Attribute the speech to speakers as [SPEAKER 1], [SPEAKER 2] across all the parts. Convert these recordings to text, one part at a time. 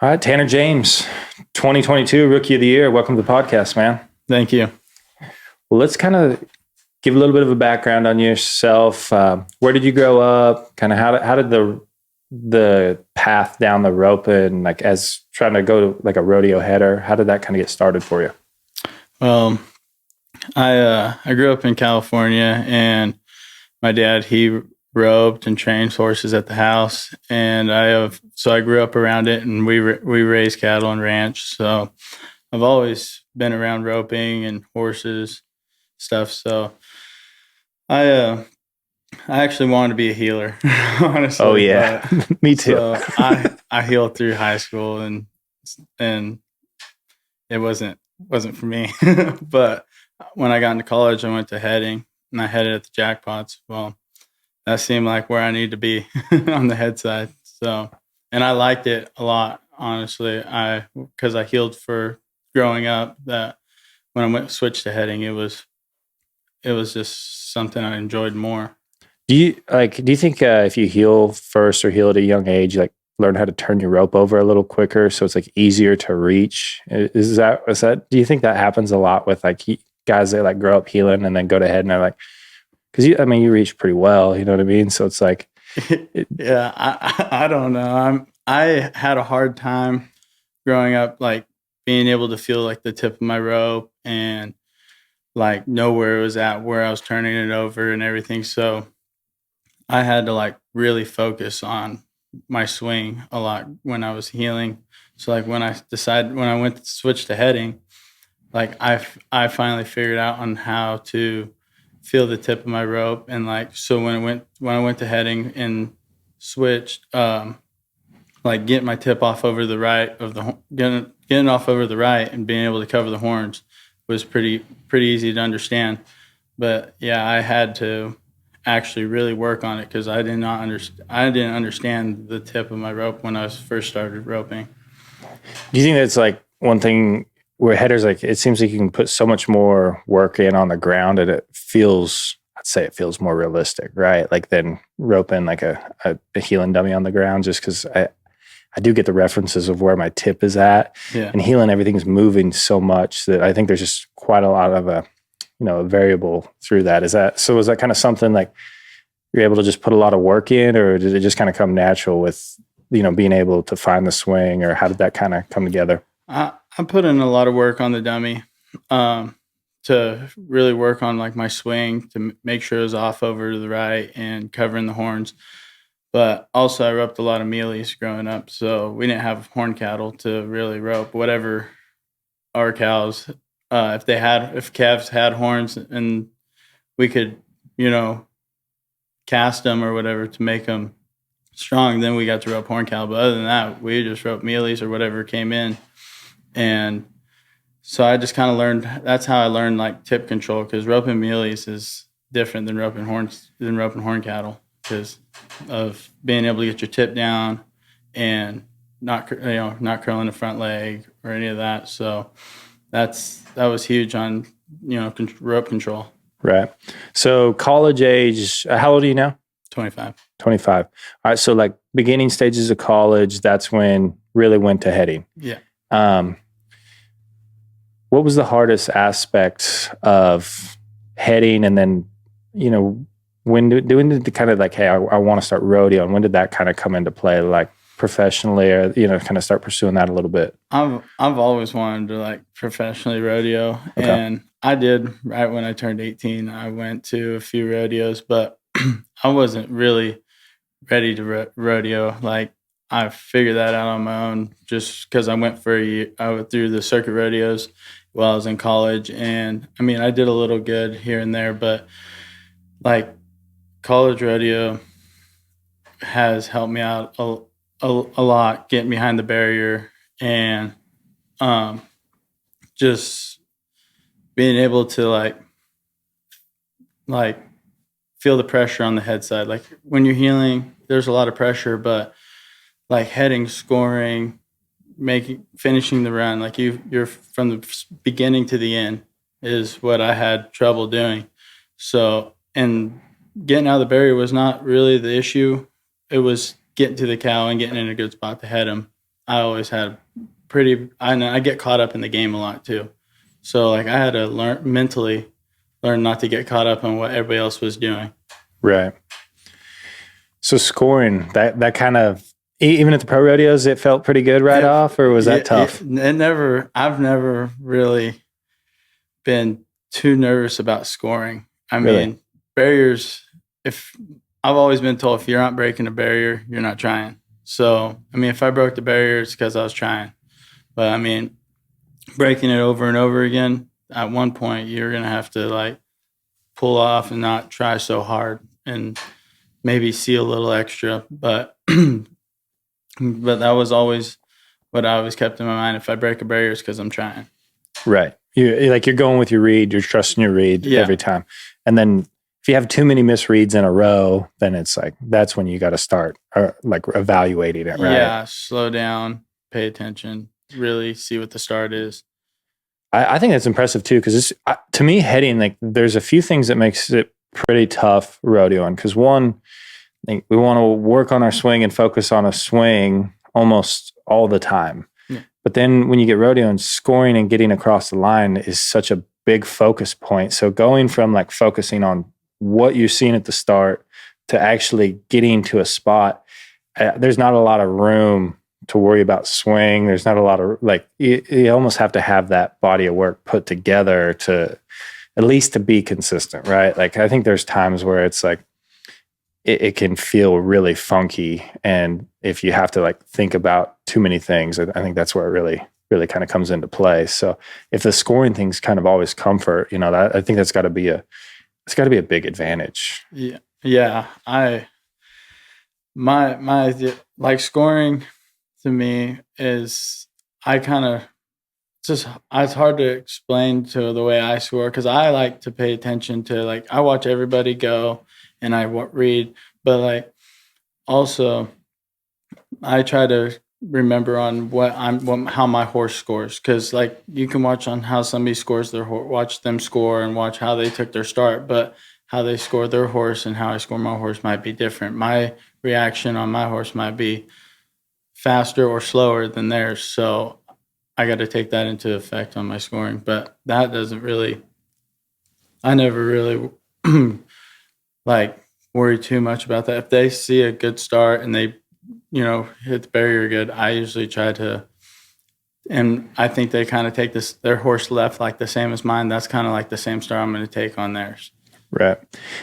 [SPEAKER 1] All right, Tanner James, 2022 Rookie of the Year. Welcome to the podcast, man.
[SPEAKER 2] Thank you.
[SPEAKER 1] Well, let's kind of give a little bit of a background on yourself. Where did you grow up? Kind of how did the path down the rope and like as trying to go to like a rodeo header? How did that kind of get started for you?
[SPEAKER 2] Well, I grew up in California, and my dad, he roped and trained horses at the house, and I grew up around it, and we raised cattle and ranch. So I've always been around roping and horses stuff. So I actually wanted to be a healer, honestly.
[SPEAKER 1] Oh yeah, me too.
[SPEAKER 2] So I healed through high school, and it wasn't for me. But when I got into college, I went to heading, and I headed at the jackpots. Well, that seemed like where I need to be on the head side. So, and I liked it a lot, honestly. Because I healed for growing up. That when I switched to heading, it was just something I enjoyed more.
[SPEAKER 1] Do you think if you heal first or heal at a young age, like learn how to turn your rope over a little quicker, so it's like easier to reach? Is that do you think that happens a lot with like guys that like grow up healing and then go to head and they're like, because you reach pretty well, you know what I mean? So it's like,
[SPEAKER 2] yeah, I don't know. I had a hard time growing up, like being able to feel like the tip of my rope and like know where it was at, where I was turning it over and everything. So I had to like really focus on my swing a lot when I was healing. So like when I went to switch to heading, like I finally figured out on how to feel the tip of my rope. And like, so when I went to heading and switched, like getting my tip off over the right getting off over the right and being able to cover the horns was pretty easy to understand. But yeah, I had to actually really work on it because I didn't understand the tip of my rope when I first started roping.
[SPEAKER 1] Do you think that's like one thing where headers, like it seems like you can put so much more work in on the ground and I'd say it feels more realistic, right? Like than roping like a healing dummy on the ground, just because I do get the references of where my tip is at.
[SPEAKER 2] Yeah.
[SPEAKER 1] And healing, everything's moving so much that I think there's just quite a lot of a variable through that. Was that kind of something like you're able to just put a lot of work in, or did it just kind of come natural with, being able to find the swing, or how did that kind of come together?
[SPEAKER 2] I put in a lot of work on the dummy to really work on like my swing to make sure it was off over to the right and covering the horns. But also I roped a lot of mealies growing up, so we didn't have horn cattle to really rope. Whatever our cows, if calves had horns and we could, cast them or whatever to make them strong, then we got to rope horn cattle. But other than that, we just roped mealies or whatever came in. And so I just kind of learned, that's how I learned like tip control, because roping mealies is different than roping horn cattle because of being able to get your tip down and not curling the front leg or any of that. So that was huge on, rope control.
[SPEAKER 1] Right. So college age, how old are you now?
[SPEAKER 2] 25.
[SPEAKER 1] 25. All right. So like beginning stages of college, that's when really went to heading.
[SPEAKER 2] Yeah.
[SPEAKER 1] What was the hardest aspect of heading? And then, when did the kind of like, hey, I want to start rodeo, and when did that kind of come into play, like professionally, or, kind of start pursuing that a little bit?
[SPEAKER 2] I've always wanted to like professionally rodeo. Okay. And I did right when I turned 18. I went to a few rodeos, but I wasn't really ready to rodeo. Like I figured that out on my own just because I went for a year. I went through the circuit rodeos while I was in college. And I mean, I did a little good here and there, but like college rodeo has helped me out a lot, getting behind the barrier and just being able to like feel the pressure on the head side. Like when you're healing, there's a lot of pressure, but like heading, scoring, finishing the run, like you're from the beginning to the end is what I had trouble doing. So, and getting out of the barrier was not really the issue. It was getting to the cow and getting in a good spot to head him. I always had I get caught up in the game a lot too. So like I had to learn not to get caught up on what everybody else was doing.
[SPEAKER 1] Right. So scoring that kind of even at the pro rodeos, it felt pretty good right off, or was that tough?
[SPEAKER 2] I've never really been too nervous about scoring. I
[SPEAKER 1] Really?
[SPEAKER 2] mean, barriers, if I've always been told if you're not breaking a barrier, you're not trying. So, I mean, if I broke the barrier, it's because I was trying. But I mean, breaking it over and over again, at one point, you're going to have to like pull off and not try so hard and maybe see a little extra. But, but that was always what I always kept in my mind. If I break a barrier, it's because I'm trying.
[SPEAKER 1] Right. You're going with your read, you're trusting your read every time. And then if you have too many misreads in a row, then it's like that's when you got to start like evaluating it, right?
[SPEAKER 2] Yeah, slow down, pay attention, really see what the start is.
[SPEAKER 1] I think that's impressive too, because to me, heading, like there's a few things that makes it pretty tough rodeoing. Because one, I think we want to work on our swing and focus on a swing almost all the time.
[SPEAKER 2] Yeah.
[SPEAKER 1] But then when you get rodeoing, scoring and getting across the line is such a big focus point. So going from like focusing on what you're seeing at the start to actually getting to a spot, there's not a lot of room to worry about swing. There's not a lot of like, you almost have to have that body of work put together to at least to be consistent, right? Like I think there's times where it's like, it can feel really funky. And if you have to like think about too many things, I think that's where it really kind of comes into play. So if the scoring things kind of always comfort, I think it's got to be a big advantage.
[SPEAKER 2] Yeah. Yeah. My like scoring to me is it's hard to explain to the way I score. Cause I like to pay attention to like, I watch everybody go and I read, but like also I try to remember on how my horse scores. Cause like you can watch on how somebody scores their horse, watch them score and watch how they took their start, but how they score their horse and how I score my horse might be different. My reaction on my horse might be faster or slower than theirs. So I got to take that into effect on my scoring, but that I never really like worry too much about that. If they see a good start and they, hit the barrier good, I usually try to, and I think they kind of take their horse left like the same as mine. That's kind of like the same start I'm going to take on theirs.
[SPEAKER 1] Right.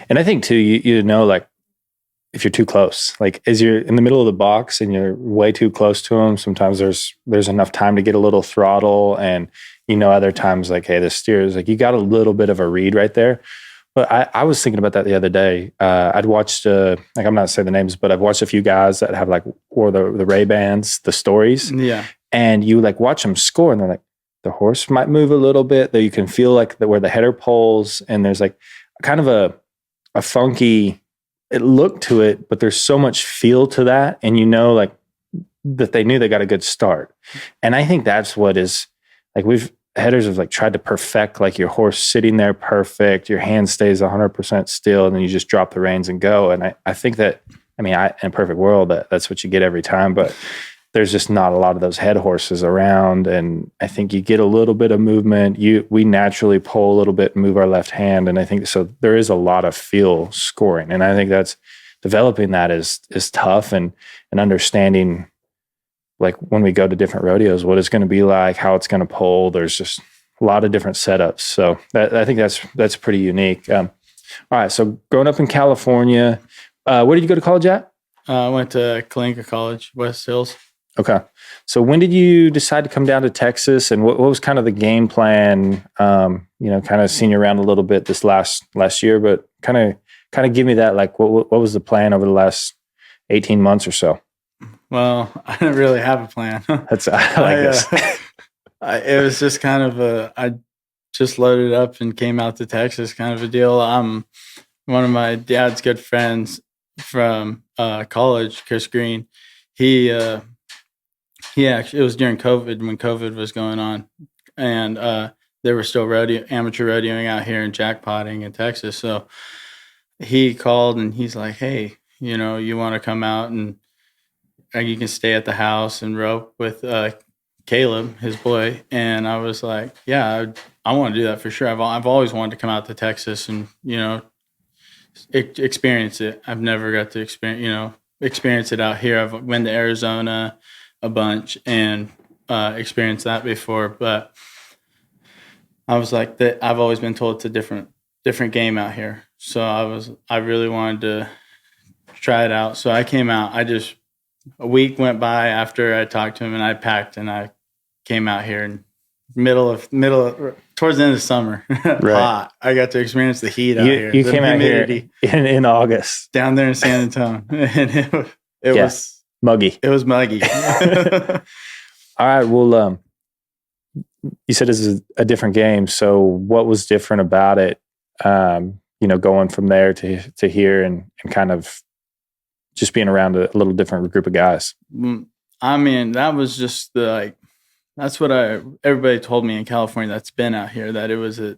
[SPEAKER 1] And I think too, like if you're too close, like as you're in the middle of the box and you're way too close to them, sometimes there's enough time to get a little throttle, and other times like, hey, the steer is like you got a little bit of a read right there. But I was thinking about that the other day. I'd watched like I'm not saying the names, but I've watched a few guys that have like wore the Ray-Bans, the stories.
[SPEAKER 2] Yeah.
[SPEAKER 1] And you like watch them score, and they're like the horse might move a little bit, though you can feel like where the header pulls, and there's like kind of a funky look to it, but there's so much feel to that, and like that they knew they got a good start. And I think that's what is like headers have like tried to perfect like your horse sitting there perfect, your hand stays 100% still, and then you just drop the reins and go. And I think that in a perfect world that's what you get every time, but there's just not a lot of those head horses around. And I think you get a little bit of movement. We naturally pull a little bit and move our left hand. And I think so there is a lot of feel scoring. And I think that's developing that is tough, and understanding like when we go to different rodeos, what it's going to be like, how it's going to pull. There's just a lot of different setups. So I think that's pretty unique. All right. So growing up in California, where did you go to college at?
[SPEAKER 2] I went to Kalinka College, West Hills.
[SPEAKER 1] Okay. So when did you decide to come down to Texas, and what was kind of the game plan? Kind of seen you around a little bit this last year, but kind of give me that, like, what was the plan over the last 18 months or so?
[SPEAKER 2] Well, I didn't really have a plan.
[SPEAKER 1] I like this.
[SPEAKER 2] It was just kind of I just loaded up and came out to Texas kind of a deal. One of my dad's good friends from college, Chris Green, he actually, it was during COVID when COVID was going on, and they were still amateur rodeoing out here and jackpotting in Texas. So he called and he's like, hey, you want to come out and you can stay at the house and rope with Caleb, his boy. And I was like, yeah, I want to do that for sure. I've always wanted to come out to Texas and, experience it. I've never got to experience it out here. I've been to Arizona a bunch and experienced that before, but I was like that. I've always been told it's a different game out here. So I really wanted to try it out. So I came out. A week went by after I talked to him, and I packed and I came out here in towards the end of summer. Hot. I got to experience the heat out here.
[SPEAKER 1] You came out here in August
[SPEAKER 2] down there in San Antonio, and it was
[SPEAKER 1] muggy.
[SPEAKER 2] It was muggy.
[SPEAKER 1] All right. Well, you said this is a different game. So what was different about it? Going from there to here and kind of just being around a little different group of guys.
[SPEAKER 2] I mean, that was just that's what everybody told me in California that's been out here, that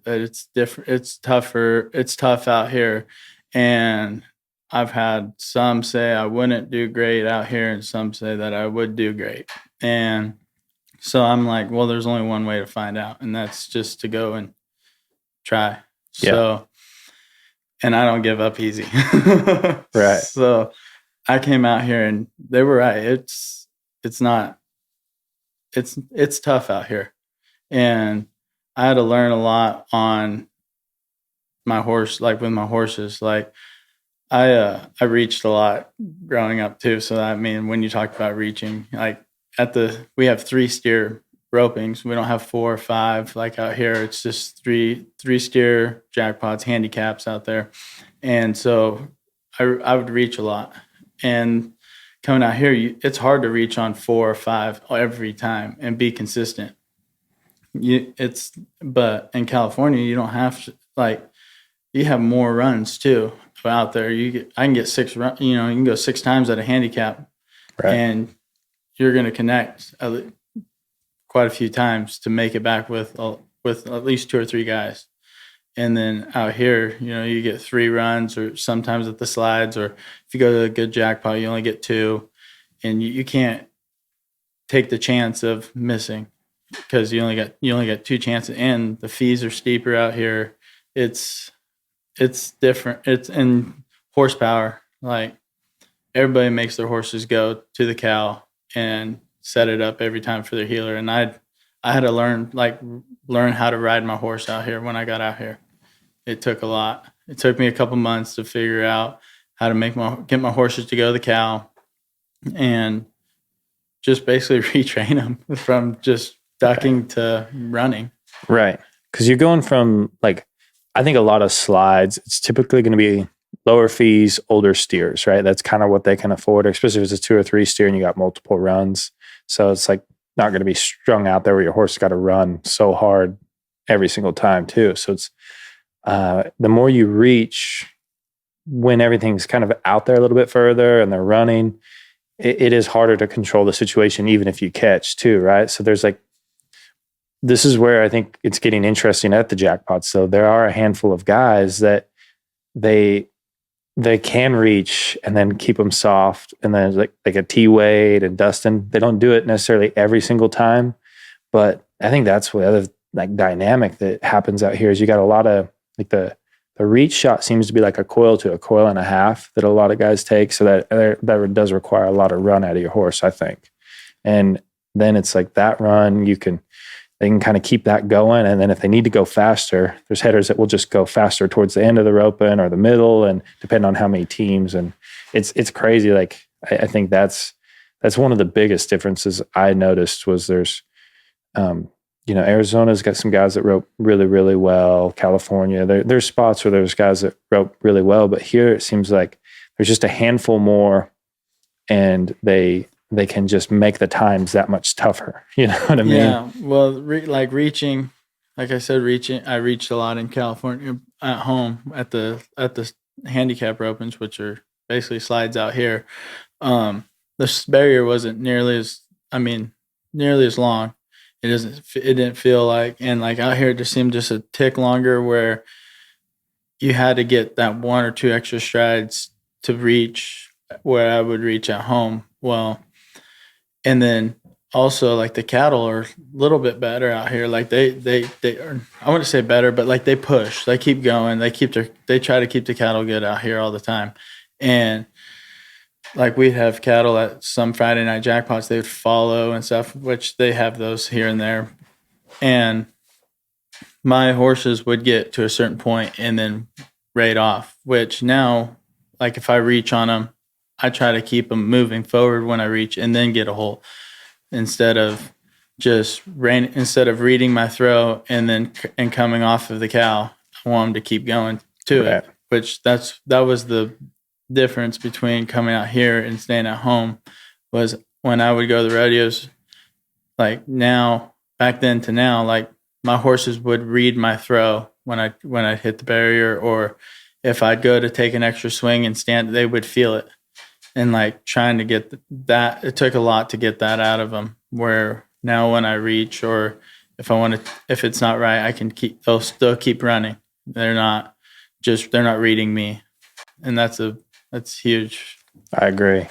[SPEAKER 2] it's different. It's tougher. It's tough out here. And I've had some say I wouldn't do great out here and some say that I would do great. And so I'm like, well, there's only one way to find out, and that's just to go and try.
[SPEAKER 1] Yeah.
[SPEAKER 2] So, and I don't give up easy.
[SPEAKER 1] Right.
[SPEAKER 2] So I came out here and they were right. It's tough out here. And I had to learn a lot on my horse, like with my horses. Like I reached a lot growing up too. So I mean, when you talk about reaching, like we have 3 steer ropings. We don't have 4 or 5 like out here. It's just three steer jackpots, handicaps out there. And so I would reach a lot. And coming out here, it's hard to reach on 4 or 5 every time and be consistent. But in California, you don't have to, you have more runs too out there. I can get 6 runs. You can go 6 times at a handicap,
[SPEAKER 1] right,
[SPEAKER 2] and you're going to connect quite a few times to make it back with at least 2 or 3 guys. And then out here, you get 3 runs, or sometimes at the slides, or if you go to a good jackpot, you only get 2, and you can't take the chance of missing because you only got 2 chances, and the fees are steeper out here. It's different. It's in horsepower. Like everybody makes their horses go to the cow and set it up every time for their healer. And I had to learn how to ride my horse out here when I got out here. It took a lot. It took me a couple months to figure out how to get my horses to go to the cow and just basically retrain them from just ducking to running.
[SPEAKER 1] Right. Because you're going from I think a lot of slides, it's typically going to be lower fees, older steers, right? That's kind of what they can afford, especially if it's a 2 or 3 steer and you got multiple runs. So it's not going to be strung out there where your horse got to run so hard every single time too. So it's the more you reach when everything's kind of out there a little bit further and they're running, it is harder to control the situation, even if you catch too, right? So there's this is where I think it's getting interesting at the jackpot. So there are a handful of guys that they can reach and then keep them soft. And then like a T-Wade and Dustin, they don't do it necessarily every single time. But I think that's what other dynamic that happens out here is you got a lot of the reach shot seems to be like a coil to a coil and a half that a lot of guys take. So that does require a lot of run out of your horse, I think. And then it's that run, they can kind of keep that going. And then if they need to go faster, there's headers that will just go faster towards the end of the roping or the middle, and depend on how many teams. And it's crazy. I think that's one of the biggest differences I noticed was there's, Arizona's got some guys that rope really, really well. California, there's spots where there's guys that rope really well, but here it seems like there's just a handful more, and they can just make the times that much tougher. You know what I mean?
[SPEAKER 2] Yeah. Well, reaching, like I said, I reached a lot in California at home at the handicap ropings, which are basically slides out here. The barrier wasn't nearly as long. It didn't feel like, and out here it just seemed just a tick longer, where you had to get that 1 or 2 extra strides to reach where I would reach at home. Well, And then also like the cattle are a little bit better out here. Like they are, I wouldn't say better, but like they push, they keep going, they try to keep the cattle good out here all the time. And like we'd have cattle at some Friday night jackpots, they would follow and stuff, which they have those here and there. And my horses would get to a certain point and then rate off, which now, like if I reach on them, I try to keep them moving forward when I reach and then get a hole instead of instead of reading my throw and then and coming off of the cow. I want them to keep going to
[SPEAKER 1] Right.
[SPEAKER 2] it, which that was the difference between coming out here and staying at home. Was when I would go to the rodeos, like now, back then to now, like my horses would read my throw when I hit the barrier, or if I'd go to take an extra swing and stand, they would feel it. And like trying to get that, it took a lot to get that out of them. Where now when I reach, or if it's not right, they'll still keep running. They're not reading me, and that's huge.
[SPEAKER 1] I agree.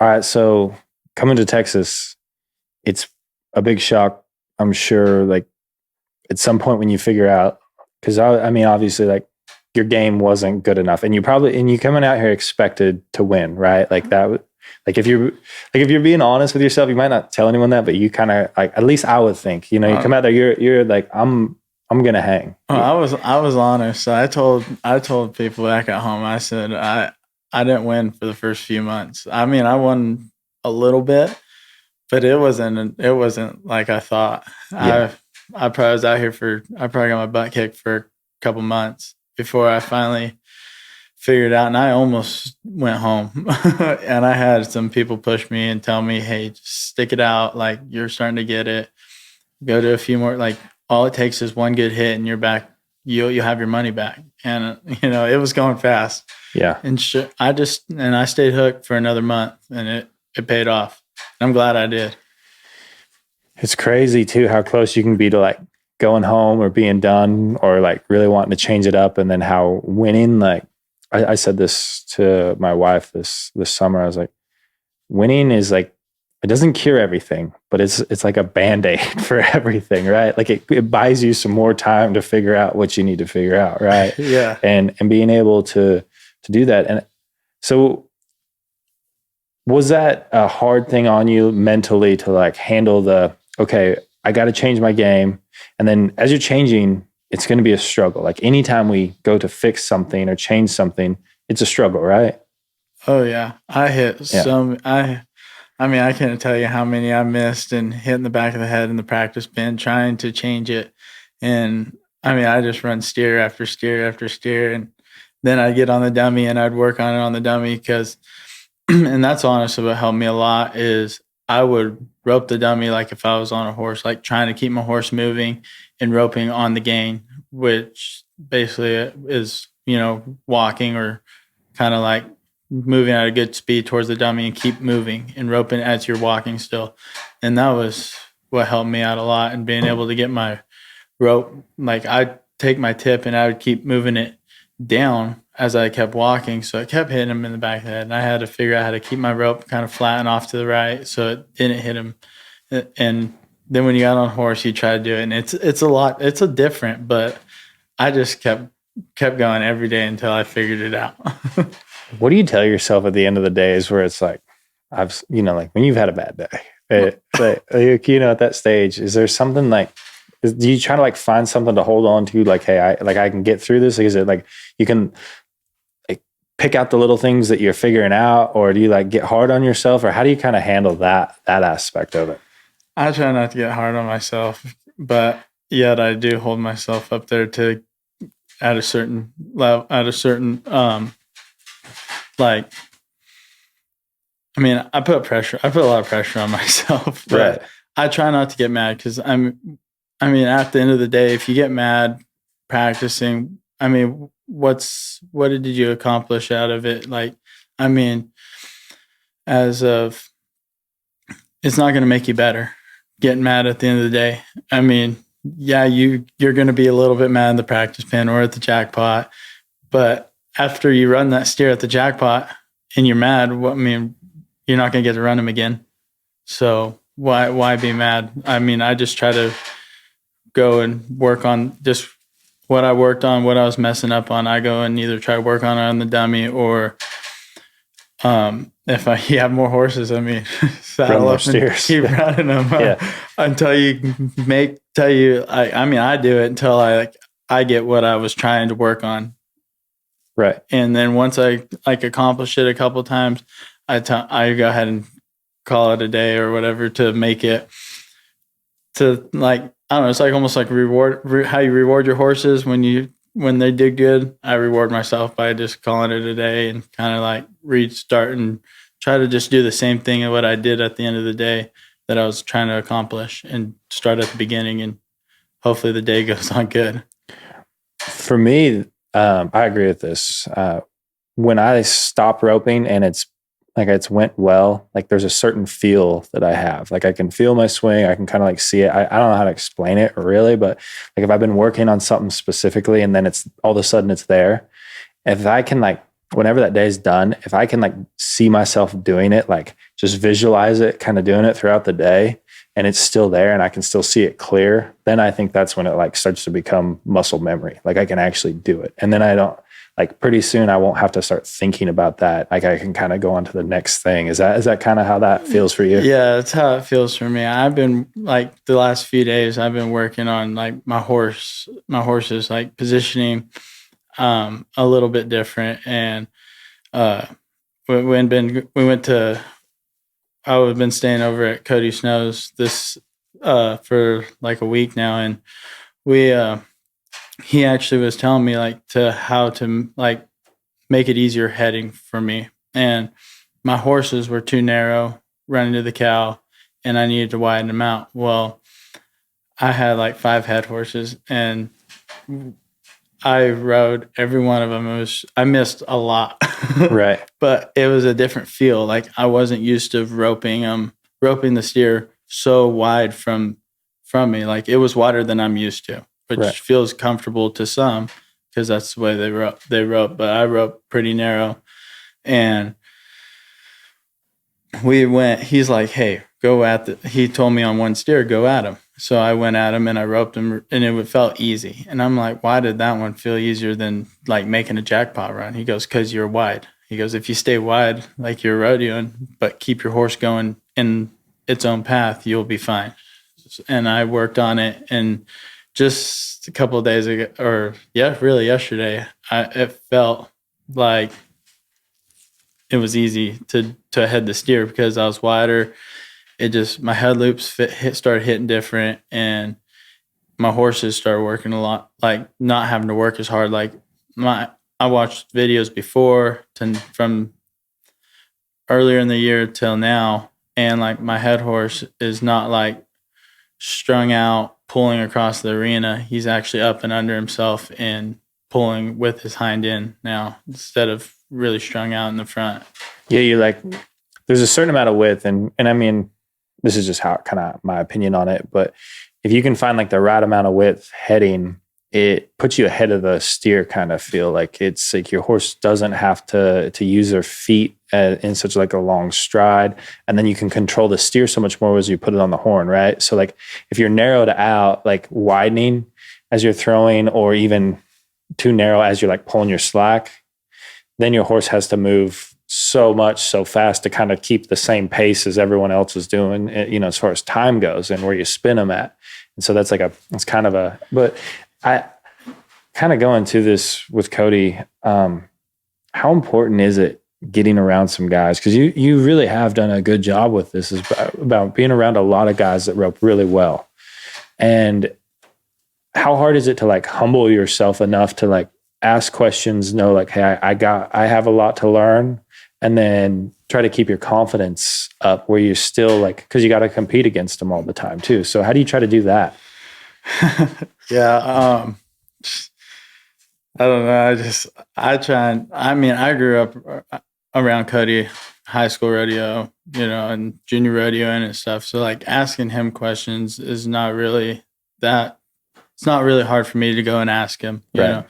[SPEAKER 1] All right. So coming to Texas, it's a big shock, I'm sure. Like at some point when you figure out, because I mean, obviously, like your game wasn't good enough, and you coming out here expected to win, right? Like that. Like if you're being honest with yourself, you might not tell anyone that, but you kind of like, at least I would think, you come out there, you're like, I'm gonna hang.
[SPEAKER 2] I was honest. I told people back at home. I said I didn't win for the first few months. I mean, I won a little bit, but it wasn't like I thought.
[SPEAKER 1] Yeah.
[SPEAKER 2] I probably was out here I probably got my butt kicked for a couple months before I finally figured it out, and I almost went home. And I had some people push me and tell me, "Hey, just stick it out. Like you're starting to get it. Go to a few more. Like all it takes is one good hit, and you're back. You'll have your money back." And it was going fast.
[SPEAKER 1] Yeah.
[SPEAKER 2] And I stayed hooked for another month, and it paid off. I'm glad I did.
[SPEAKER 1] It's crazy too how close you can be to like going home or being done or like really wanting to change it up, and then how winning, like I said this to my wife this summer. I was like, winning is like, it doesn't cure everything, but it's like a Band-Aid for everything, right? Like it buys you some more time to figure out what you need to figure out, right?
[SPEAKER 2] Yeah.
[SPEAKER 1] And being able to do that. And so was that a hard thing on you mentally to like handle okay, I got to change my game. And then as you're changing, it's going to be a struggle. Like anytime we go to fix something or change something, it's a struggle, right?
[SPEAKER 2] Oh yeah. I hit some, I mean, I can't tell you how many I missed and hit in the back of the head in the practice pen trying to change it. And I mean, I just run steer after steer after steer. And then I'd get on the dummy and I'd work on it on the dummy because, and that's honestly what helped me a lot is I would rope the dummy like if I was on a horse, like trying to keep my horse moving and roping on the gain, which basically is, walking or kind of like moving at a good speed towards the dummy and keep moving and roping as you're walking still. And that was what helped me out a lot, and being able to get my rope. Like I'd take my tip and I would keep moving it down as I kept walking. So it kept hitting him in the back of the head. And I had to figure out how to keep my rope kind of flat and off to the right so it didn't hit him. And then when you got on a horse, you try to do it. And it's a lot, it's a different, but I just kept going every day until I figured it out.
[SPEAKER 1] What do you tell yourself at the end of the days where it's like, like when you've had a bad day, at that stage, is there something like, do you try to like find something to hold on to? Like, hey, I can get through this. Is it like you can like pick out the little things that you're figuring out, or do you like get hard on yourself, or how do you kind of handle that aspect of it?
[SPEAKER 2] I try not to get hard on myself, but yet I do hold myself up there at a certain level, like, I mean, I put a lot of pressure on myself, but
[SPEAKER 1] Right.
[SPEAKER 2] I try not to get mad because I mean, at the end of the day, if you get mad practicing, I mean, what did you accomplish out of it? Like, I mean, it's not going to make you better getting mad at the end of the day. I mean, yeah, you're going to be a little bit mad in the practice pen or at the jackpot, but after you run that steer at the jackpot and you're mad, you're not going to get to run him again. So why be mad? I mean, I just try to go and work on just what I worked on, what I was messing up on. I go and either try to work on the dummy, or if I have more horses, I mean, saddle up and keep running them until I do it until I get what I was trying to work on.
[SPEAKER 1] Right.
[SPEAKER 2] And then once I accomplish it a couple of times, I go ahead and call it a day or whatever, to make it to I don't know. It's almost like how you reward your horses when they did good. I reward myself by just calling it a day and kind of restart and try to just do the same thing of what I did at the end of the day that I was trying to accomplish, and start at the beginning, and hopefully the day goes on good.
[SPEAKER 1] For me, I agree with this. When I stop roping and it's went well, there's a certain feel that I have. I can feel my swing. I can kind of see it. I don't know how to explain it really, but if I've been working on something specifically and then it's all of a sudden it's there, if I can whenever that day is done, if I can see myself doing it, just visualize it, kind of doing it throughout the day, and it's still there and I can still see it clear, then I think that's when it starts to become muscle memory. I can actually do it. And then I don't, pretty soon I won't have to start thinking about that. I can kind of go on to the next thing. Is that kind of how that feels for you?
[SPEAKER 2] Yeah, that's how it feels for me. I've been the last few days, I've been working on my horse's positioning, a little bit different. And, I've been staying over at Cody Snow's for a week now. And he actually was telling me how to make it easier heading for me. And my horses were too narrow running to the cow, and I needed to widen them out. Well, I had 5 head horses, and I rode every one of them. I missed a lot,
[SPEAKER 1] right?
[SPEAKER 2] But it was a different feel. I wasn't used to roping the steer so wide from me. It was wider than I'm used to, which feels comfortable to some because that's the way they rope. But I rope pretty narrow, and he's like, hey, he told me on one steer, go at him. So I went at him and I roped him, and it felt easy. And I'm like, why did that one feel easier than making a jackpot run? He goes, because you're wide. He goes, if you stay wide like you're rodeoing, but keep your horse going in its own path, you'll be fine. And I worked on it, and just a couple of days ago, really yesterday, it felt like it was easy to head the steer because I was wider. My head loops started hitting different, and my horses started working a lot, not having to work as hard. I watched videos before from earlier in the year till now, and my head horse is not strung out pulling across the arena. He's actually up and under himself and pulling with his hind end now instead of really strung out in the front.
[SPEAKER 1] Yeah, you there's a certain amount of width, and I mean, this is just how kind of my opinion on it, but if you can find the right amount of width heading, it puts you ahead of the steer kind of feel. It's your horse doesn't have to use their feet in such a long stride, and then you can control the steer so much more as you put it on the horn, right? So if you're narrowed out, widening as you're throwing, or even too narrow as you're pulling your slack, then your horse has to move so much so fast to kind of keep the same pace as everyone else is doing, as far as time goes and where you spin them at. And so that's but I kind of go into this with Cody. How important is it getting around some guys? Because you really have done a good job with this, is about being around a lot of guys that rope really well. And how hard is it to humble yourself enough to ask questions, hey, I have a lot to learn, and then try to keep your confidence up where you're still because you got to compete against them all the time too. So how do you try to do that?
[SPEAKER 2] Yeah. I don't know. I try I grew up around Cody, high school rodeo, and junior rodeo and stuff. So asking him questions is not really it's not really hard for me to go and ask him, you know.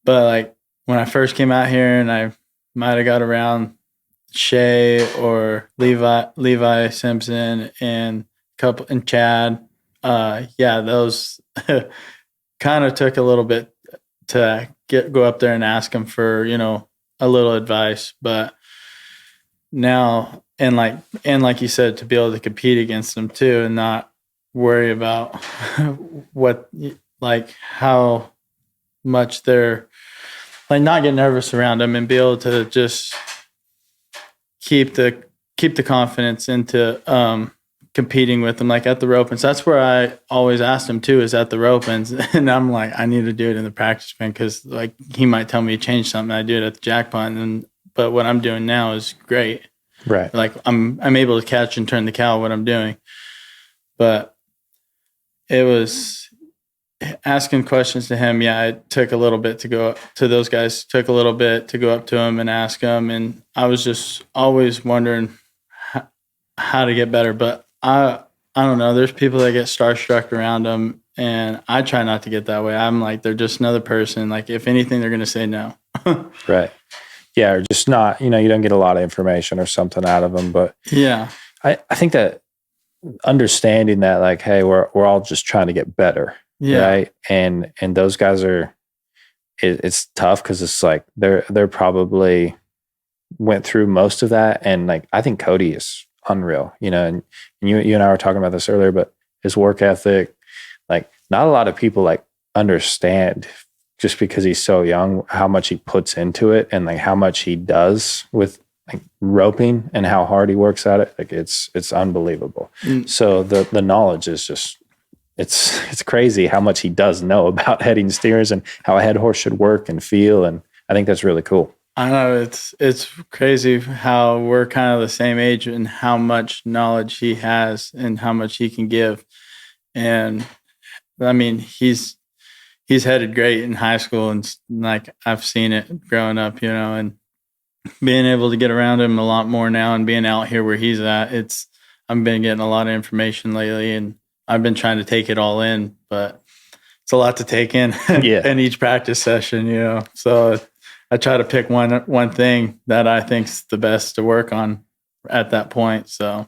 [SPEAKER 2] But when I first came out here and I might have got around Shay or Levi Simpson and Chad. Yeah, those kind of took a little bit to go up there and ask them for, a little advice, but now, and like you said, to be able to compete against them too and not worry about what, like, how much they're like, not get nervous around them and be able to just keep the confidence into competing with them, like at the rope ins. That's where I always ask him too, is at the rope ins. And I'm like, I need to do it in the practice pen, because like he might tell me to change something. I do it at the jackpot, but what I'm doing now is great.
[SPEAKER 1] Right.
[SPEAKER 2] Like I'm able to catch and turn the cow what I'm doing. But it was asking questions to him. Yeah, it took a little bit to go to those guys. Took a little bit to go up to him and ask him, and I was just always wondering how to get better. But I don't know. There's people that get starstruck around them, and I try not to get that way. I'm like, they're just another person. Like, if anything, they're going to say no.
[SPEAKER 1] Right. Yeah, or just not, you don't get a lot of information or something out of them. But
[SPEAKER 2] yeah,
[SPEAKER 1] I think that understanding that, like, hey, we're all just trying to get better.
[SPEAKER 2] Yeah.
[SPEAKER 1] Right. And those guys it's tough, because it's like they're probably went through most of that. And like, I think Cody is unreal, and you and I were talking about this earlier, but his work ethic, like, not a lot of people like understand, just because he's so young, how much he puts into it, and like how much he does with like roping and how hard he works at it. Like, it's unbelievable. So the knowledge is just, it's crazy how much he does know about heading steers and how a head horse should work and feel. And I think that's really cool.
[SPEAKER 2] I know, it's crazy how we're kind of the same age and how much knowledge he has and how much he can give. And I mean, he's headed great in high school, and like, I've seen it growing up, and being able to get around him a lot more now and being out here where he's at, I've been getting a lot of information lately, and I've been trying to take it all in, but it's a lot to take in in each practice session, So I try to pick one thing that I think's the best to work on at that point. So,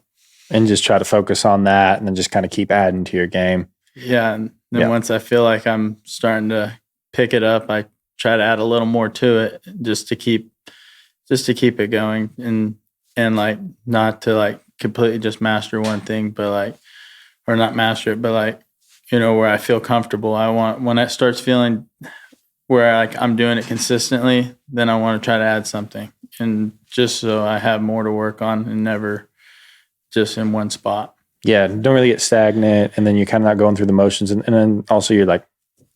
[SPEAKER 1] and just try to focus on that, and then just kind of keep adding to your game.
[SPEAKER 2] Yeah, and then once I feel like I'm starting to pick it up, I try to add a little more to it, just to keep it going, and like, not to like completely just master one thing, but like, or not master it, but like, where I feel comfortable. When it starts feeling where like I'm doing it consistently, then I want to try to add something, and just so I have more to work on and never just in one spot.
[SPEAKER 1] Yeah, don't really get stagnant, and then you're kind of not going through the motions, and then also you're like,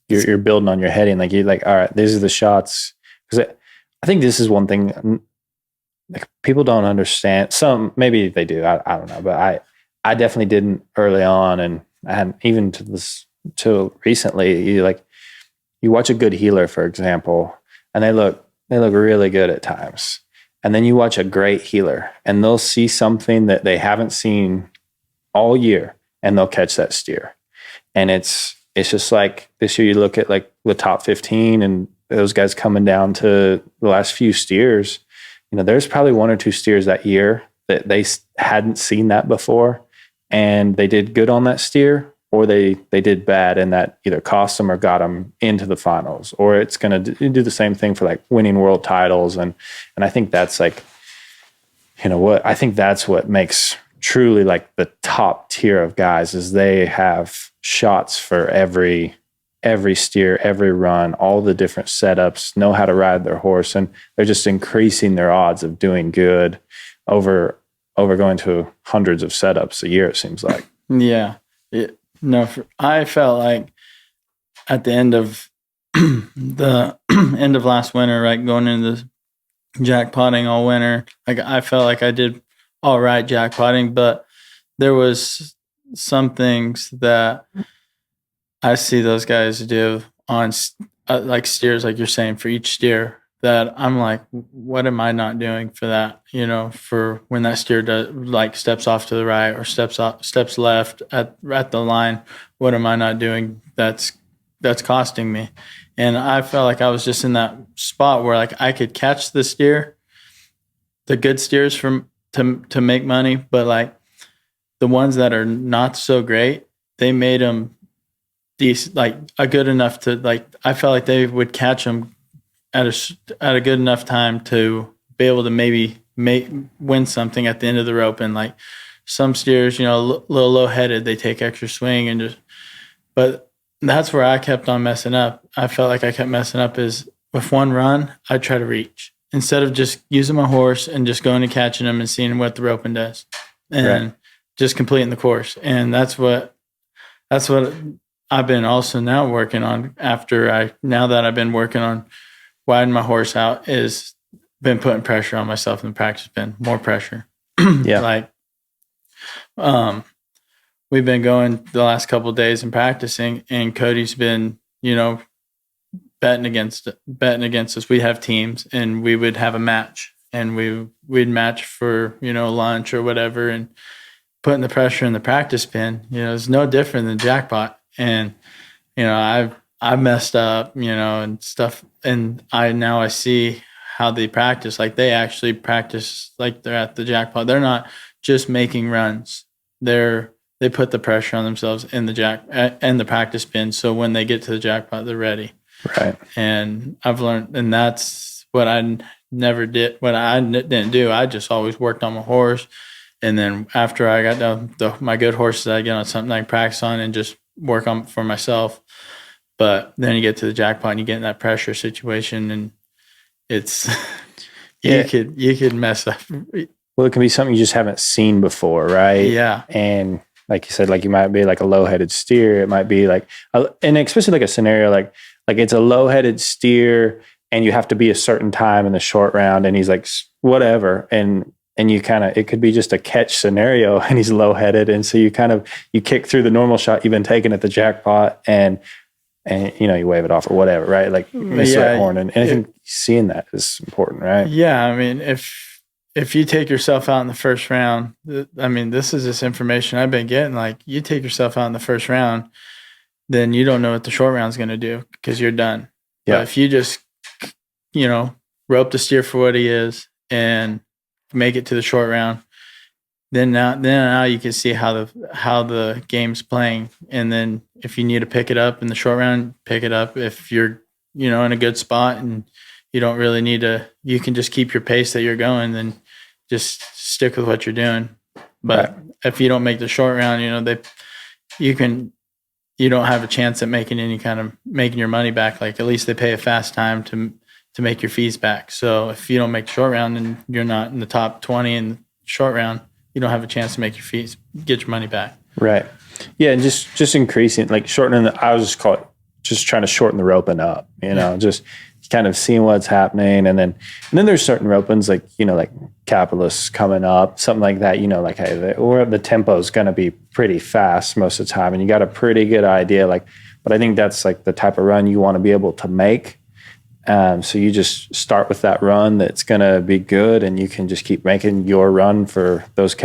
[SPEAKER 1] you're building on your heading. Like, you're like, all right, these are the shots. Because I think this is one thing, like, people don't understand. Some, maybe they do. I don't know, but I definitely didn't early on, and I hadn't even till recently. You watch a good healer, for example, and they look really good at times, and then you watch a great healer, and they'll see something that they haven't seen all year, and they'll catch that steer. And it's just like this year, you look at like the top 15 and those guys coming down to the last few steers, there's probably one or two steers that year that they hadn't seen that before, and they did good on that steer, or they did bad, and that either cost them or got them into the finals, or it's going to do the same thing for like winning world titles. And I think that's like, I think that's what makes truly like the top tier of guys, is they have shots for every steer, every run, all the different setups, know how to ride their horse, and they're just increasing their odds of doing good over going to hundreds of setups a year, it seems like.
[SPEAKER 2] Yeah. I felt like at the end of the end of last winter, right, going into the jackpotting all winter, like, I felt like I did all right jackpotting, but there was some things that I see those guys do on like steers, like you're saying, for each steer, that I'm like, what am I not doing for that? For when that steer does, like, steps off to the right or steps left at the line, what am I not doing that's costing me? And I felt like I was just in that spot where like I could catch the steer, the good steers to make money, but like the ones that are not so great, they made them decent, like a good enough to like. I felt like they would catch them at a good enough time to be able to maybe win something at the end of the rope. And like some steers, a little low headed, they take extra swing and just. But that's where I kept on messing up. I felt like I kept messing up is with one run, I'd try to reach instead of just using my horse and just going and catching them and seeing what the roping does and just completing the course. And that's what I've been also now working on now that I've been working on widening my horse out is been putting pressure on myself in the practice pen, more pressure.
[SPEAKER 1] Yeah.
[SPEAKER 2] Like, we've been going the last couple of days and practicing, and Cody's been, betting against us. We'd have teams and we would have a match and we'd match for, lunch or whatever, and putting the pressure in the practice pen, is no different than jackpot. And, I've messed up, and stuff. And I see how they practice. Like they actually practice like they're at the jackpot. They're not just making runs. They put the pressure on themselves in the practice pen. So when they get to the jackpot, they're ready.
[SPEAKER 1] Right.
[SPEAKER 2] And I've learned, and that's what I never did. What I didn't do, I just always worked on my horse. And then after I got done, my good horses, I get on something I can practice on and just work on for myself. But then you get to the jackpot and you get in that pressure situation, and it's you could mess up.
[SPEAKER 1] Well, it can be something you just haven't seen before, right?
[SPEAKER 2] Yeah.
[SPEAKER 1] And like you said, like you might be like a low-headed steer. It might be like, and especially like a scenario like it's a low-headed steer and you have to be a certain time in the short round, and he's like whatever, and you kind of, it could be just a catch scenario and he's low-headed, and so you kick through the normal shot you've been taking at the jackpot, and you wave it off or whatever, right? Like miss that horn, and I think seeing that is important, right?
[SPEAKER 2] Yeah, I mean, if you take yourself out in the first round, I mean, this is this information I've been getting. Like, you take yourself out in the first round, then you don't know what the short round's going to do because you're done. Yeah. But if you just, rope the steer for what he is and make it to the short round, then now you can see how the game's playing. And then if you need to pick it up in the short round, pick it up. If you're, in a good spot and you don't really need to, you can just keep your pace that you're going, then just stick with what you're doing. But if you don't make the short round, you don't have a chance at making your money back. Like, at least they pay a fast time to make your fees back. So if you don't make the short round and you're not in the top 20 in the short round, you don't have a chance to make your fees, get your money back. Right.
[SPEAKER 1] Yeah. And just increasing, like shortening I was just trying to shorten the roping up, just kind of seeing what's happening. And then there's certain ropings like, like capitalists coming up, something like that, like, hey, or the tempo is going to be pretty fast most of the time. And you got a pretty good idea, but I think that's like the type of run you want to be able to make. So you just start with that run that's going to be good, and you can just keep making your run for those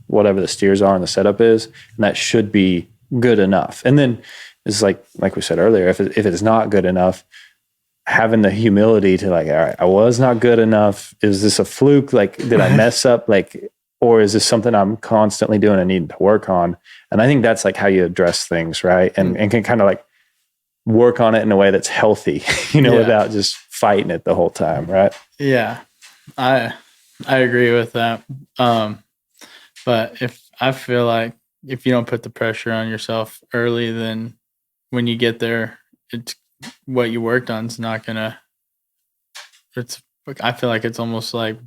[SPEAKER 1] whatever the steers are and the setup is, and that should be good enough. And then it's like we said earlier, if it's not good enough, having the humility to all right, I was not good enough. Is this a fluke? Like, did I mess up? Or is this something I'm constantly doing and need to work on? And I think that's how you address things, right? And can kind of work on it in a way that's healthy, without just fighting it the whole time, right?
[SPEAKER 2] Yeah, I agree with that. But I feel like if you don't put the pressure on yourself early, then when you get there, it's what you worked on is not gonna. I feel like it's almost like,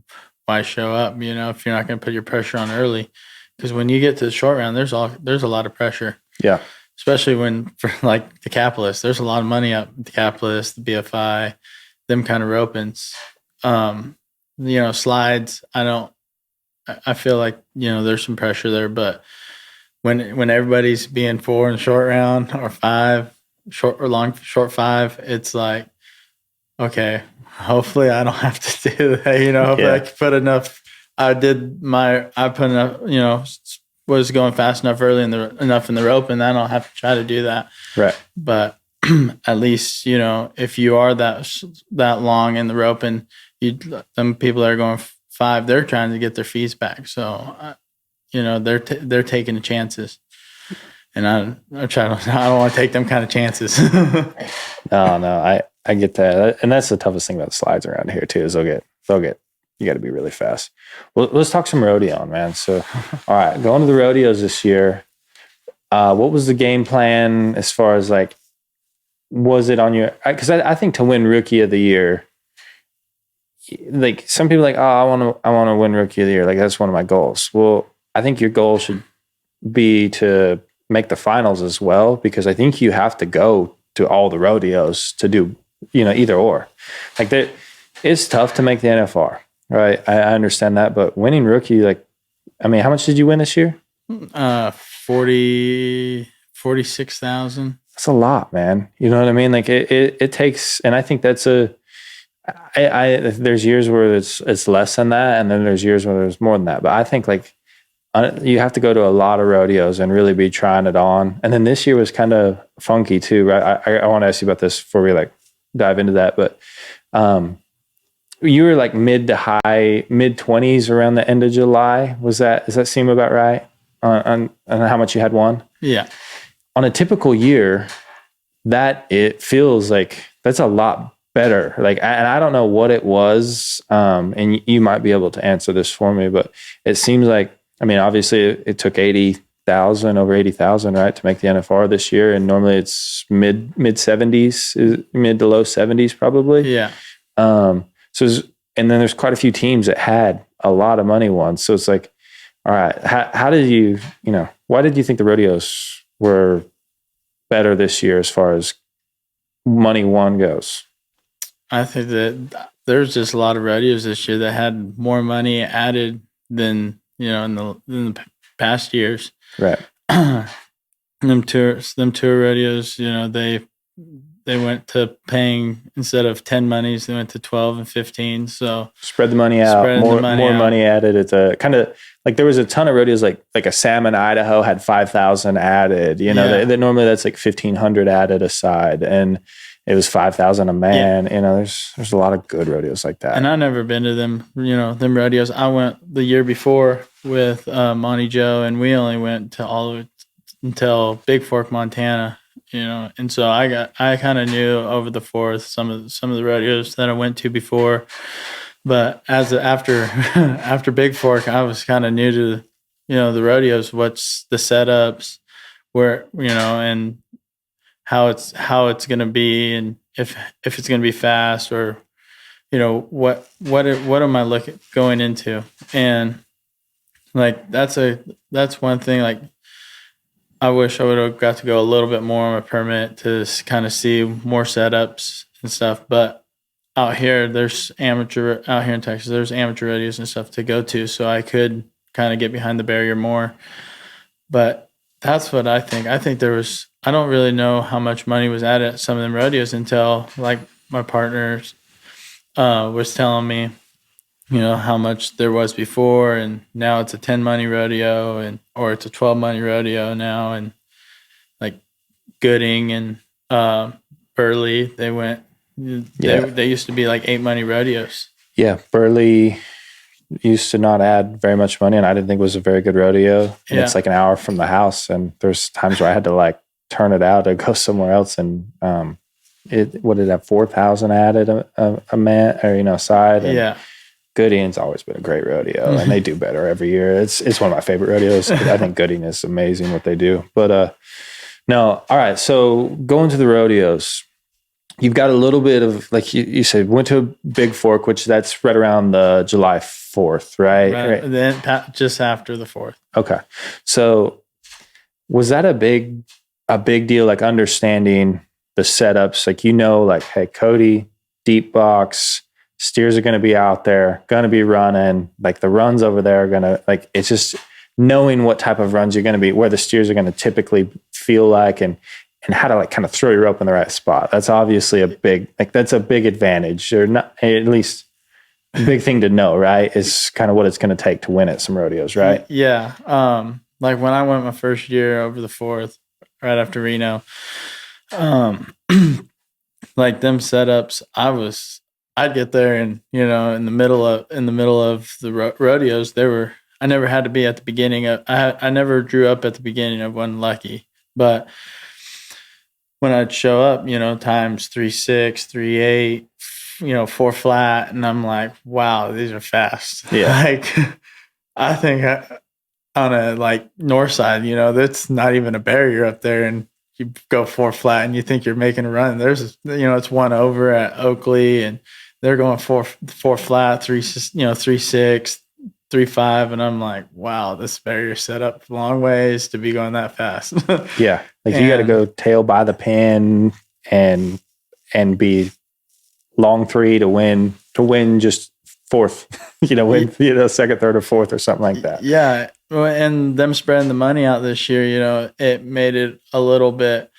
[SPEAKER 2] why show up? If you're not gonna put your pressure on early, because when you get to the short round, there's a lot of pressure.
[SPEAKER 1] Yeah.
[SPEAKER 2] Especially for the capitalists, there's a lot of money up the capitalists, the BFI, them kind of ropings. Slides. I feel like, there's some pressure there, but when everybody's being 4 in the short round or 5, short or long, short 5, it's like, okay, hopefully I don't have to do that. Hopefully I can put enough. I put enough, was going fast enough early enough in the rope, and then I'll have to try to do that.
[SPEAKER 1] Right.
[SPEAKER 2] But at least, if you are that long in the rope, and them people that are going 5, they're trying to get their fees back. So, they're taking the chances. And I don't want to take them kind of chances.
[SPEAKER 1] No, I get that. And that's the toughest thing about slides around here too, is you got to be really fast. Well, let's talk some rodeo, man. So, all right, going to the rodeos this year. What was the game plan as far as like, was it on your, because I think to win rookie of the year, like some people are like, oh, I want to win rookie of the year. Like that's one of my goals. Well, I think your goal should be to make the finals as well, because I think you have to go to all the rodeos to do, either or. Like that, it's tough to make the NFR, right? I understand that, but winning rookie, like, I mean, how much did you win this year?
[SPEAKER 2] 46,000.
[SPEAKER 1] That's a lot, man. You know what I mean? Like it takes, and I think that's there's years where it's less than that, and then there's years where there's more than that. But I think like you have to go to a lot of rodeos and really be trying it on. And then this year was kind of funky too, right? I want to ask you about this before we like dive into that. But you were like mid 20s around the end of July. Does that seem about right on how much you had won?
[SPEAKER 2] Yeah.
[SPEAKER 1] On a typical year, that it feels like that's a lot better. Like, and I don't know what it was. And you might be able to answer this for me, but it seems like, I mean, obviously it took over 80,000, right, to make the NFR this year. And normally it's mid 70s, mid to low 70s, probably.
[SPEAKER 2] Yeah.
[SPEAKER 1] And then there's quite a few teams that had a lot of money won. So it's like, all right, how did you, why did you think the rodeos were better this year as far as money won goes?
[SPEAKER 2] I think that there's just a lot of rodeos this year that had more money added than, in the past years.
[SPEAKER 1] Right.
[SPEAKER 2] them tour rodeos, they went to paying, instead of 10 monies, they went to 12 and 15. So
[SPEAKER 1] spread the money out, more money added. It's a kind of like, there was a ton of rodeos, like a Salmon, Idaho had 5,000 added, that normally that's like 1,500 added aside. And it was 5,000 a man. Yeah. There's a lot of good rodeos like that.
[SPEAKER 2] And I've never been to them, them rodeos. I went the year before with Monty Joe, and we only went to all of it until Big Fork, Montana. And so I kind of knew over the 4th some of the rodeos that I went to before, but after Big Fork, I was kind of new to the rodeos. What's the setups, where and how it's going to be, and if it's going to be fast, or what am I going into, and like that's one thing. Like, I wish I would have got to go a little bit more on my permit to kind of see more setups and stuff. But out here in Texas, there's amateur rodeos and stuff to go to, so I could kind of get behind the barrier more. But that's what I think. I think I don't really know how much money was added at some of them rodeos until like my partners was telling me, how much there was before, and now it's a 10 money rodeo, or it's a 12 money rodeo now. And like Gooding and Burley, they used to be like 8 money rodeos. Yeah.
[SPEAKER 1] Burley used to not add very much money, and I didn't think it was a very good rodeo. And it's like an hour from the house, and there's times where I had to like turn it out to go somewhere else. And what did it have, 4,000 added a man, or side. And
[SPEAKER 2] yeah.
[SPEAKER 1] Gooding's always been a great rodeo, and they do better every year. It's one of my favorite rodeos. I think Gooding is amazing what they do. But no, all right. So going to the rodeos, you've got a little bit of, like you said, went to a Big Fork, which that's right around the July 4th, right?
[SPEAKER 2] Right. Then just after the 4th.
[SPEAKER 1] Okay. So was that a big deal, like understanding the setups? Like, like, hey, Cody, deep box, steers are going to be out there, going to be running. Like the runs over there are going to, like, it's just knowing what type of runs you're going to be, where the steers are going to typically feel like, and how to like kind of throw your rope in the right spot. That's obviously that's a big advantage, or not, at least a big thing to know, right? Is kind of what it's going to take to win at some rodeos, right?
[SPEAKER 2] Yeah. Like when I went my first year over the 4th, right after Reno, like them setups, I was I'd get there, and in the middle of the rodeos, I never had to be at the beginning of. I never drew up at the beginning of one lucky, but when I'd show up, times 3.6, 3.8, 4 flat, and I'm like, wow, these are fast.
[SPEAKER 1] Yeah.
[SPEAKER 2] Like, I think on a like north side, that's not even a barrier up there, and you go 4 flat, and you think you're making a run. There's, it's one over at Oakley, and they're going four flat, 3.6, 3.5, and I'm like, wow, this barrier set up long ways to be going that fast.
[SPEAKER 1] Yeah. Like you got to go tail by the pin and be long three to win just fourth, win, second, third, or fourth or something like that.
[SPEAKER 2] Yeah. And them spreading the money out this year, it made it a little bit,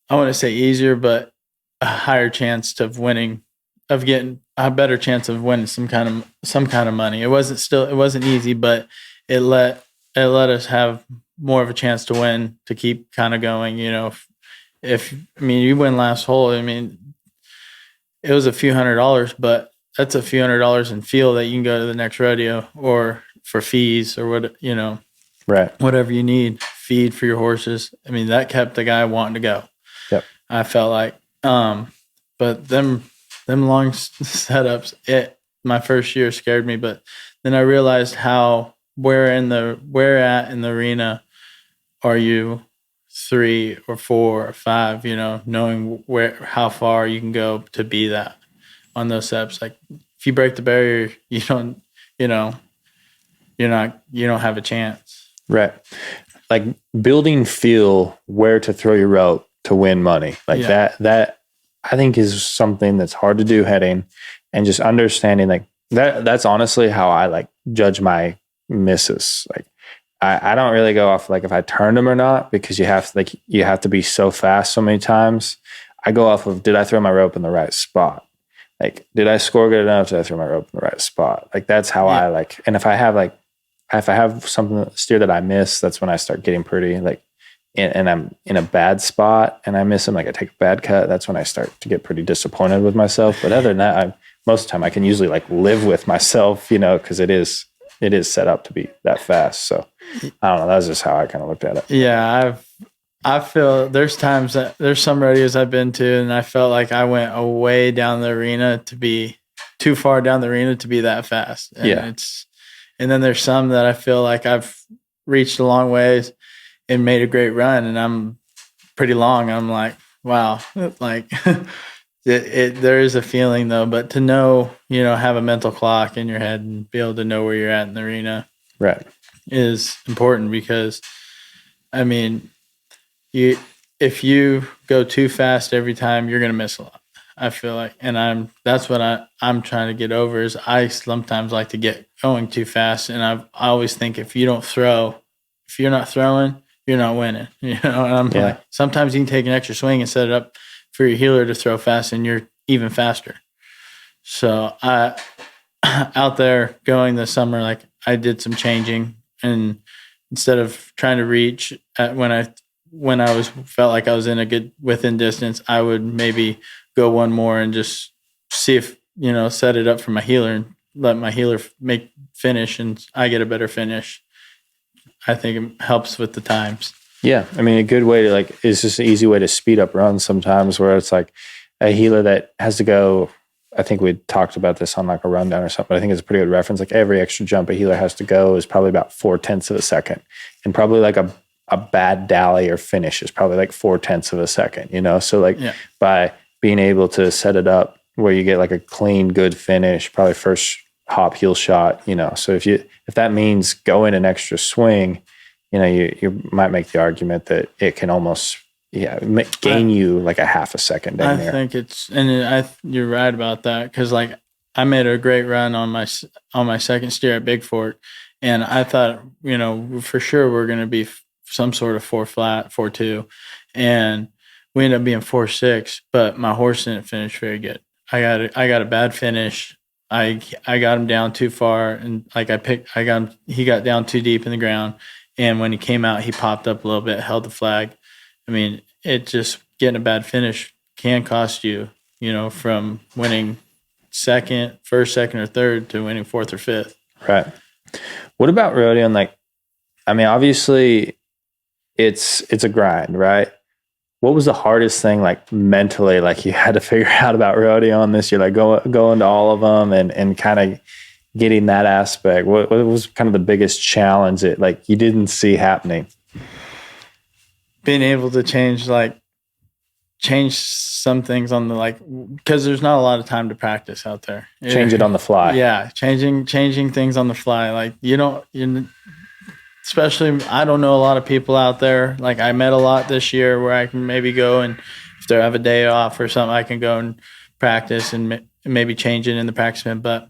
[SPEAKER 2] I want to say easier, but a higher chance of winning, of getting a better chance of winning some kind of money. It wasn't easy, but it let us have more of a chance to win, to keep kind of going. If you win last hole, it was a few $100s, but that's a few $100s in field that you can go to the next rodeo, or for fees, or
[SPEAKER 1] right,
[SPEAKER 2] whatever you need, feed for your horses. That kept the guy wanting to go.
[SPEAKER 1] Yep.
[SPEAKER 2] I felt like, but them long setups, my first year scared me, but then I realized where at in the arena are you 3 or 4 or 5, knowing how far you can go to be that on those steps. Like, if you break the barrier, you don't have a chance.
[SPEAKER 1] Right. Like building feel where to throw your rope to win money. Like that I think is something that's hard to do heading, and just understanding like that's honestly how I like judge my misses. Like I don't really go off like if I turned them or not, because you have to be so fast so many times. I go off of, did I throw my rope in the right spot? Like, did I score good enough? Did I throw my rope in the right spot? Like, that's how I like, and if I have something steer that I miss, that's when I start getting pretty like, and I'm in a bad spot and I miss them. Like I take a bad cut. That's when I start to get pretty disappointed with myself. But other than that, most of the time I can usually like live with myself, cause it is set up to be that fast. So I don't know. That's just how I kind of looked at it.
[SPEAKER 2] Yeah. I feel there's times that there's some rodeos I've been to, and I felt like I went away down the arena to be too far down the arena to be that fast. And and then there's some that I feel like I've reached a long ways and made a great run, and I'm pretty long. I'm like, wow, like there is a feeling though, but to know, have a mental clock in your head and be able to know where you're at in the arena,
[SPEAKER 1] right,
[SPEAKER 2] is important, because if you go too fast every time, you're going to miss a lot. I feel like, and that's what I'm trying to get over, is I sometimes like to get going too fast. And I always think if you're not throwing, you're not winning, and I'm like, sometimes you can take an extra swing and set it up for your healer to throw fast, and you're even faster. So out there going this summer, like I did some changing, and instead of trying to reach when I felt like I was in a good within distance, I would maybe go one more and just see if, set it up for my healer and let my healer make finish, and I get a better finish. I think it helps with the times. Yeah.
[SPEAKER 1] A good way to like, is just an easy way to speed up runs sometimes, where it's like a healer that has to go. I think we talked about this on like a rundown or something, but I think it's a pretty good reference. Like every extra jump a healer has to go is probably about 0.4 of a second, and probably like a bad dally or finish is probably like 0.4 of a second, So like by being able to set it up where you get like a clean, good finish, probably first hop heel shot, So if that means going an extra swing, you might make the argument that it can almost gain you like a half a second down there.
[SPEAKER 2] I think you're right about that, because like I made a great run on my second steer at Big Fork, and I thought for sure we're going to be some sort of 4 flat, 4.2, and we ended up being 4.6. But my horse didn't finish very good. I got a bad finish. I got him down too far, and like he got down too deep in the ground, and when he came out, he popped up a little bit, held the flag. It just getting a bad finish can cost you, from winning second, first, second, or third to winning fourth or fifth.
[SPEAKER 1] Right. What about rodeo? And like, I mean, obviously it's a grind, right? What was the hardest thing, like mentally, like you had to figure out about rodeo on this year, like going to all of them and kind of getting that aspect? What was kind of the biggest challenge that like you didn't see happening?
[SPEAKER 2] Being able to change some things on the, like, because there's not a lot of time to practice out there.
[SPEAKER 1] Change it on the fly.
[SPEAKER 2] Yeah, changing things on the fly. Like especially, I don't know a lot of people out there. Like, I met a lot this year where I can maybe go, and if they have a day off or something, I can go and practice and maybe change it in the practice room. But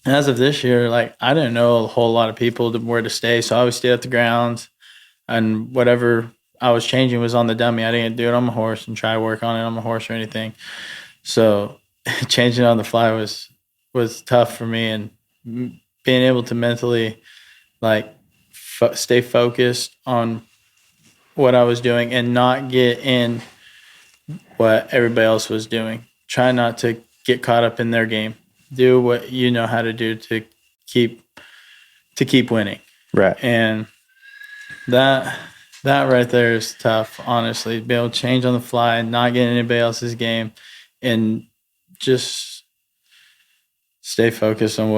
[SPEAKER 2] as of this year, like, I didn't know a whole lot of people where to stay, so I always stayed at the grounds, and whatever I was changing was on the dummy. I didn't do it on my horse and try to work on it on my horse or anything. So changing on the fly was tough for me, and being able to mentally, like, stay focused on what I was doing and not get in what everybody else was doing. Try not to get caught up in their game. Do what you know how to do to keep winning.
[SPEAKER 1] Right.
[SPEAKER 2] And that right there is tough, honestly. Be able to change on the fly, not get in anybody else's game, and just stay focused on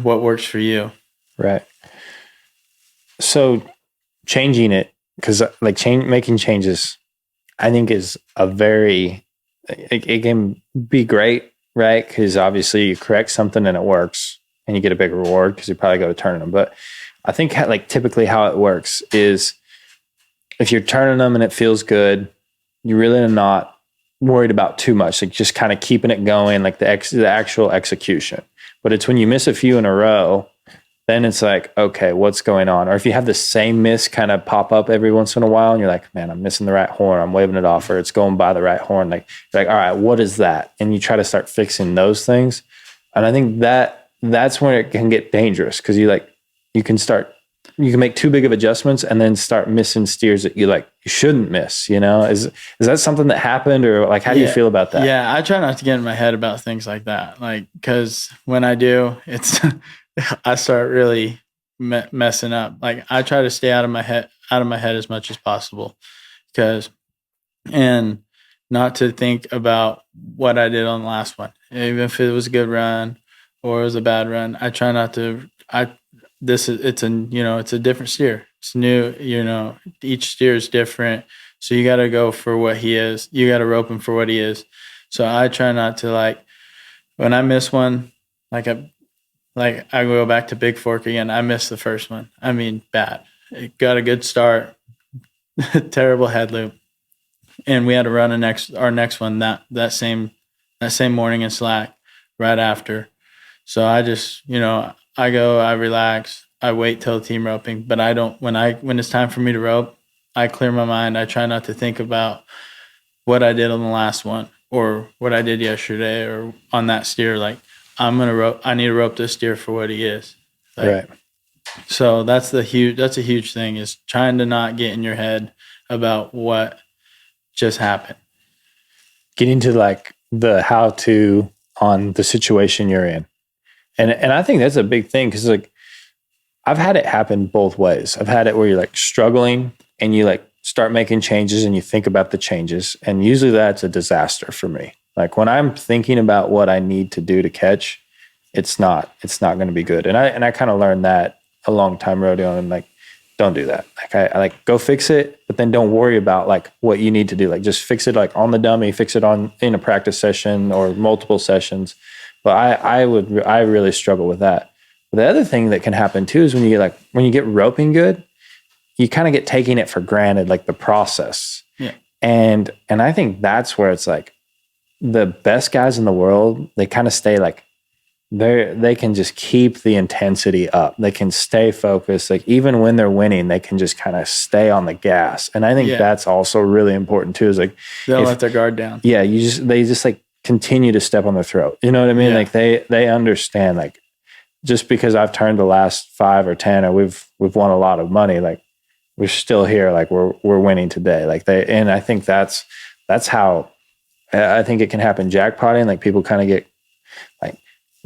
[SPEAKER 2] what works for you.
[SPEAKER 1] Right. So changing it, because like making changes, I think is it can be great, right? Because obviously you correct something and it works, and you get a big reward because you probably go to turning them. But I think like typically how it works is if you're turning them and it feels good, you're really not worried about too much, like just kind of keeping it going, like the actual execution. But it's when you miss a few in a row, then it's like, okay, what's going on? Or if you have the same miss kind of pop up every once in a while and you're like, man, I'm missing the right horn, I'm waving it off, or it's going by the right horn. Like, you're like, all right, what is that? And you try to start fixing those things. And I think that's when it can get dangerous, because you can make too big of adjustments and then start missing steers that you shouldn't miss, Is that something that happened, or like, how do you feel about that?
[SPEAKER 2] Yeah. I try not to get in my head about things like that. Like, cause when I do, I start really messing up. Like, I try to stay out of my head as much as possible, and not to think about what I did on the last one. Even if it was a good run or it was a bad run, I try not to, it's a different steer. It's new, each steer is different. So you got to go for what he is. You got to rope him for what he is. So I try not to, when I miss one, I go back to Big Fork again. I missed the first one. I mean, bad. It got a good start, terrible head loop, and we had to run our next one that same morning in slack right after. So I just, I relax, I wait till team roping, but I don't, when it's time for me to rope, I clear my mind. I try not to think about what I did on the last one or what I did yesterday or on that steer. Like, I need to rope this steer for what he is.
[SPEAKER 1] Right.
[SPEAKER 2] So that's a huge thing, is trying to not get in your head about what just happened.
[SPEAKER 1] Getting to the how to on the situation you're in. And I think that's a big thing, because I've had it happen both ways. I've had it where you're struggling and you start making changes and you think about the changes, and usually that's a disaster for me. Like, when I'm thinking about what I need to do to catch, it's not going to be good. And I kind of learned that a long time rodeo, and don't do that. I go fix it, but then don't worry about what you need to do. Just fix it on the dummy, fix it in a practice session or multiple sessions. But I really struggle with that. But the other thing that can happen too is when you get roping good, you kind of get taking it for granted, the process.
[SPEAKER 2] Yeah.
[SPEAKER 1] And I think that's where it's the best guys in the world, they kind of stay they can just keep the intensity up. They can stay focused. Even when they're winning, they can just kind of stay on the gas. And I think that's also really important too, is
[SPEAKER 2] they don't let their guard down.
[SPEAKER 1] Yeah. They just continue to step on their throat. You know what I mean?
[SPEAKER 2] Yeah.
[SPEAKER 1] They understand, just because I've turned the last 5 or 10 or we've won a lot of money, we're still here. We're winning today. And I think that's how I think it can happen jackpotting. People kind of get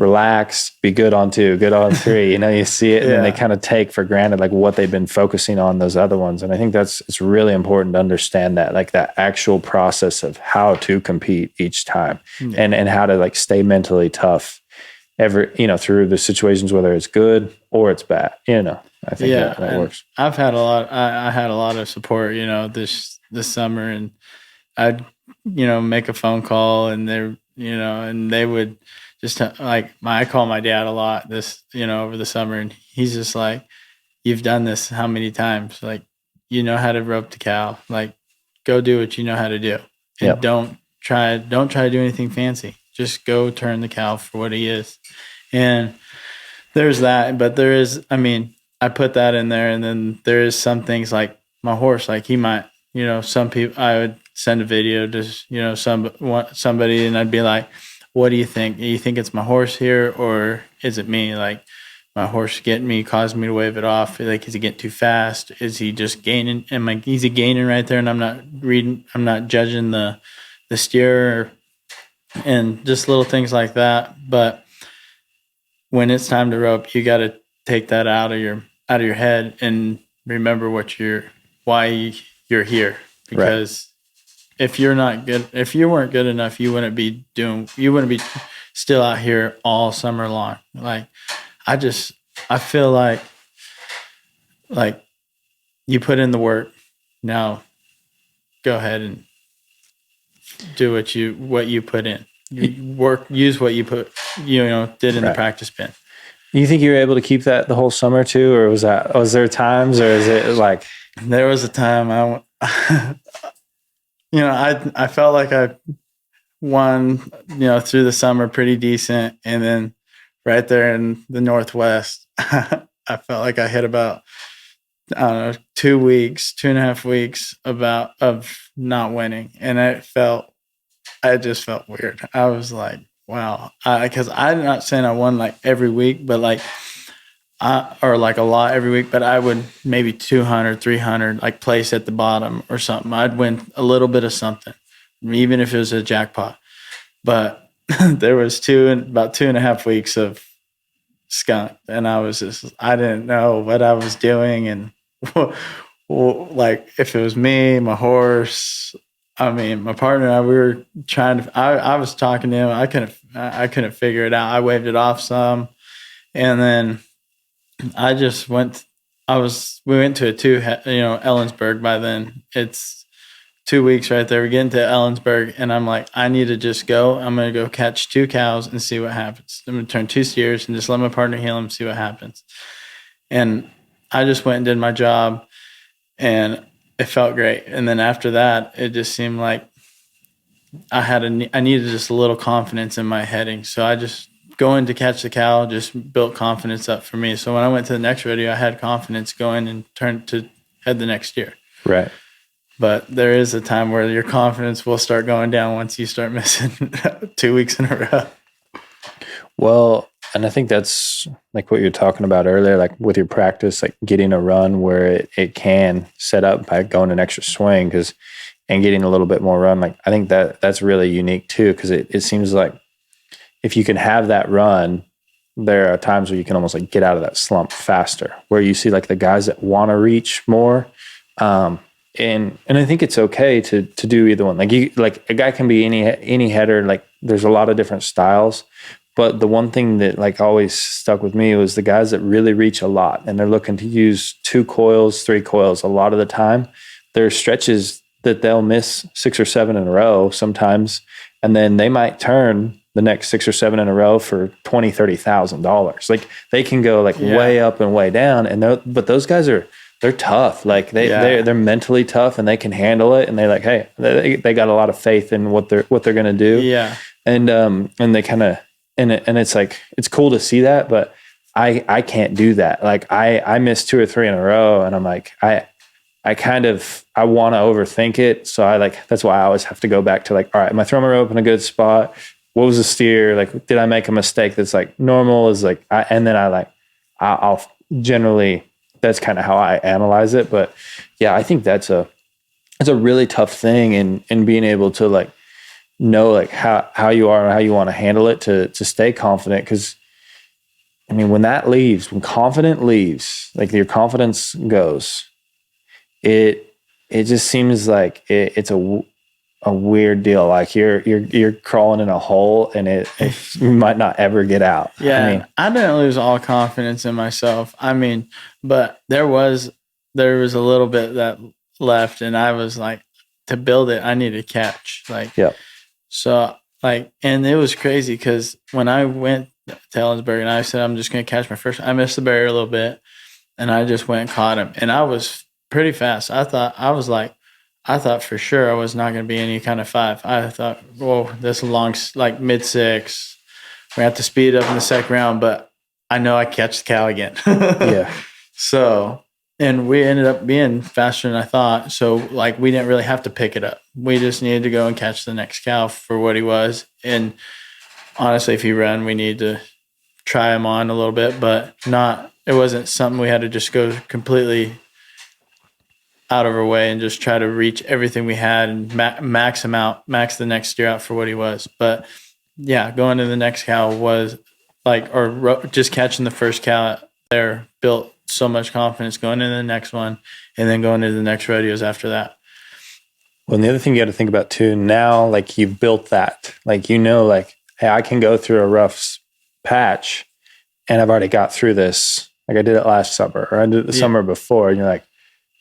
[SPEAKER 1] relax, be good on 2, good on 3. You see it, and then they kind of take for granted like what they've been focusing on those other ones. And I think it's really important to understand that, like that actual process of how to compete each time, and how to like stay mentally tough through the situations, whether it's good or it's bad. I think that works.
[SPEAKER 2] I've had a lot. I had a lot of support, this summer, and I'd make a phone call, and they would just I call my dad a lot over the summer, and he's just like, "You've done this how many times? Like, you know how to rope the cow. Like, go do what you know how to do, and don't try to do anything fancy. Just go turn the cow for what he is." And there's that, but there is, I put that in there, and then there is some things like my horse, like he might, some people, I would send a video to, somebody, and I'd be like, "What do you think? Do you think it's my horse here, or is it me? Like, my horse causing me to wave it off? Like, is he getting too fast? Is he just gaining? Is he gaining right there? And I'm not judging the steer, and just little things like that. But when it's time to rope, you got to take that out of your head and remember why you're here. Because if you weren't good enough, you wouldn't be still out here all summer long. Like, I feel like you put in the work. Now go ahead and do what you put in. Use what you did in the practice pen.
[SPEAKER 1] You think you were able to keep that the whole summer too, or was there times, or is it like?
[SPEAKER 2] There was a time I felt like I won, through the summer pretty decent, and then right there in the Northwest, I felt like I hit about, I don't know, 2.5 weeks of not winning, and I just felt weird. I was like, wow, because I'm not saying I won like every week, but or like a lot every week, but I would maybe 200, 300, like place at the bottom or something. I'd win a little bit of something, even if it was a jackpot. But there was about 2.5 weeks of skunk, and I didn't know what I was doing, and like if it was me, my horse. My partner and I, we were trying to. I was talking to him. I couldn't figure it out. I waved it off some, and then I just went. We went to Ellensburg. By then, it's 2 weeks right there. We get into Ellensburg, and I'm like, I need to just go. I'm gonna go catch 2 cows and see what happens. I'm gonna turn 2 steers and just let my partner heal them, see what happens. And I just went and did my job, and it felt great. And then after that, it just seemed like I needed just a little confidence in my heading. So I just going to catch the cow just built confidence up for me. So when I went to the next rodeo, I had confidence going and turned to head the next year.
[SPEAKER 1] Right.
[SPEAKER 2] But there is a time where your confidence will start going down once you start missing 2 weeks in a row.
[SPEAKER 1] Well, and I think that's like what you're talking about earlier, like with your practice, like getting a run where it can set up by going an extra swing and getting a little bit more run. Like, I think that's really unique too, because it seems like if you can have that run, there are times where you can almost like get out of that slump faster, where you see like the guys that want to reach more. And I think it's okay to do either one. Like a guy can be any header. Like, there's a lot of different styles. But the one thing that like always stuck with me was the guys that really reach a lot, and they're looking to use 2 coils, 3 coils a lot of the time. There are stretches that they'll miss 6 or 7 in a row sometimes, and then they might turn the next 6 or 7 in a row for $20,000-$30,000. Like, they can go like way up and way down, but those guys they're tough. Like they're mentally tough, and they can handle it, and they're like, hey, they got a lot of faith in what they're gonna do. Yeah, and they kind of. And it's like, it's cool to see that, but I can't do that. Like I missed 2 or 3 in a row, and I'm like, I want to overthink it. So that's why I always have to go back to like, all right, am I throwing my rope in a good spot? What was the steer? Like, did I make a mistake that's like normal? Is like, I'll generally, that's kind of how I analyze it. But yeah, I think it's a really tough thing in being able to like know like how you are and how you want to handle it to stay confident. Because I mean, when confident leaves, like your confidence goes, it just seems like it's a weird deal. Like you're crawling in a hole, and you might not ever get out.
[SPEAKER 2] Yeah,
[SPEAKER 1] I
[SPEAKER 2] and
[SPEAKER 1] mean,
[SPEAKER 2] I didn't lose all confidence in myself. I mean, but there was a little bit that left, and I was like, to build it, I need to catch. Like,
[SPEAKER 1] yeah,
[SPEAKER 2] so, like, and it was crazy because when I went to Ellensburg and I said I'm just gonna catch my first, I missed the barrier a little bit, and I just went and caught him, and I was pretty fast. I thought for sure I was not gonna be any kind of 5. I thought, whoa, this is long, like mid 6. We have to speed it up in the second round, but I know I catch the cow again.
[SPEAKER 1] yeah.
[SPEAKER 2] So, and we ended up being faster than I thought. So, like, we didn't really have to pick it up. We just needed to go and catch the next cow for what he was. And honestly, if he ran, we need to try him on a little bit, but it wasn't something we had to just go completely out of our way and just try to reach everything we had and max him out, max the next steer out for what he was. But yeah, going to the next cow was like, just catching the first cow there built so much confidence going into the next one and then going into the next rodeos after that.
[SPEAKER 1] Well, and the other thing you got to think about too, now, like you've built that, like, like, hey, I can go through a rough patch and I've already got through this. Like I did it last summer or I did it the summer before. And you're like,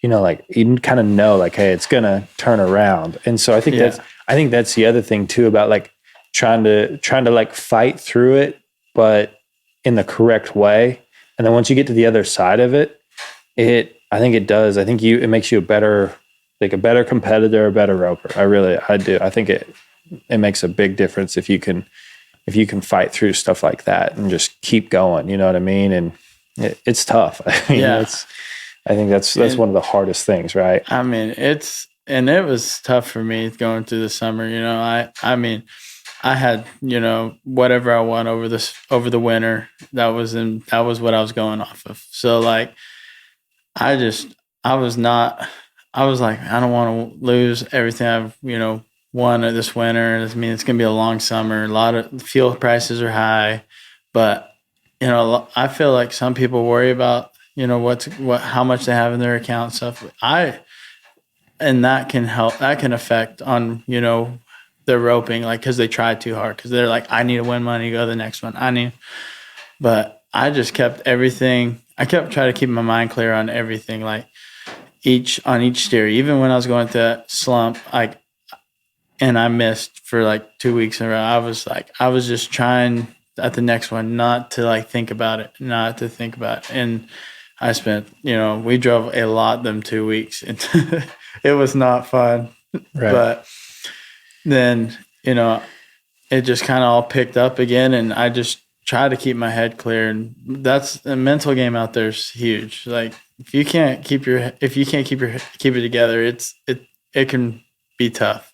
[SPEAKER 1] like you kind of know like, hey, it's going to turn around. And so I think that's the other thing too about like trying to like fight through it, but in the correct way. And then once you get to the other side of it, I think it does. I think it makes you a better competitor, a better roper. I do. I think it makes a big difference if you can fight through stuff like that and just keep going. You know what I mean? And it's tough. I mean, I think that's one of the hardest things, right?
[SPEAKER 2] I mean, it was tough for me going through the summer. I mean, I had, whatever I want over the winter. That was what I was going off of. So like, I was like, I don't want to lose everything I've, won this winter. I mean, it's going to be a long summer. A lot of fuel prices are high, but I feel like some people worry about, how much they have in their account and stuff. And that can help, that can affect on, their roping, like, cause they try too hard. Cause they're like, I need to win money, go to the next one. But I just kept everything. I kept trying to keep my mind clear on everything. Like on each steer, even when I was going through that slump, and I missed for like 2 weeks in a row. I was just trying at the next one not to think about it. And I spent, we drove a lot them 2 weeks. And it was not fun. Right. But then, it just kind of all picked up again. And I just try to keep my head clear. And that's the mental game out there is huge. Like if you can't keep it together, it can be tough.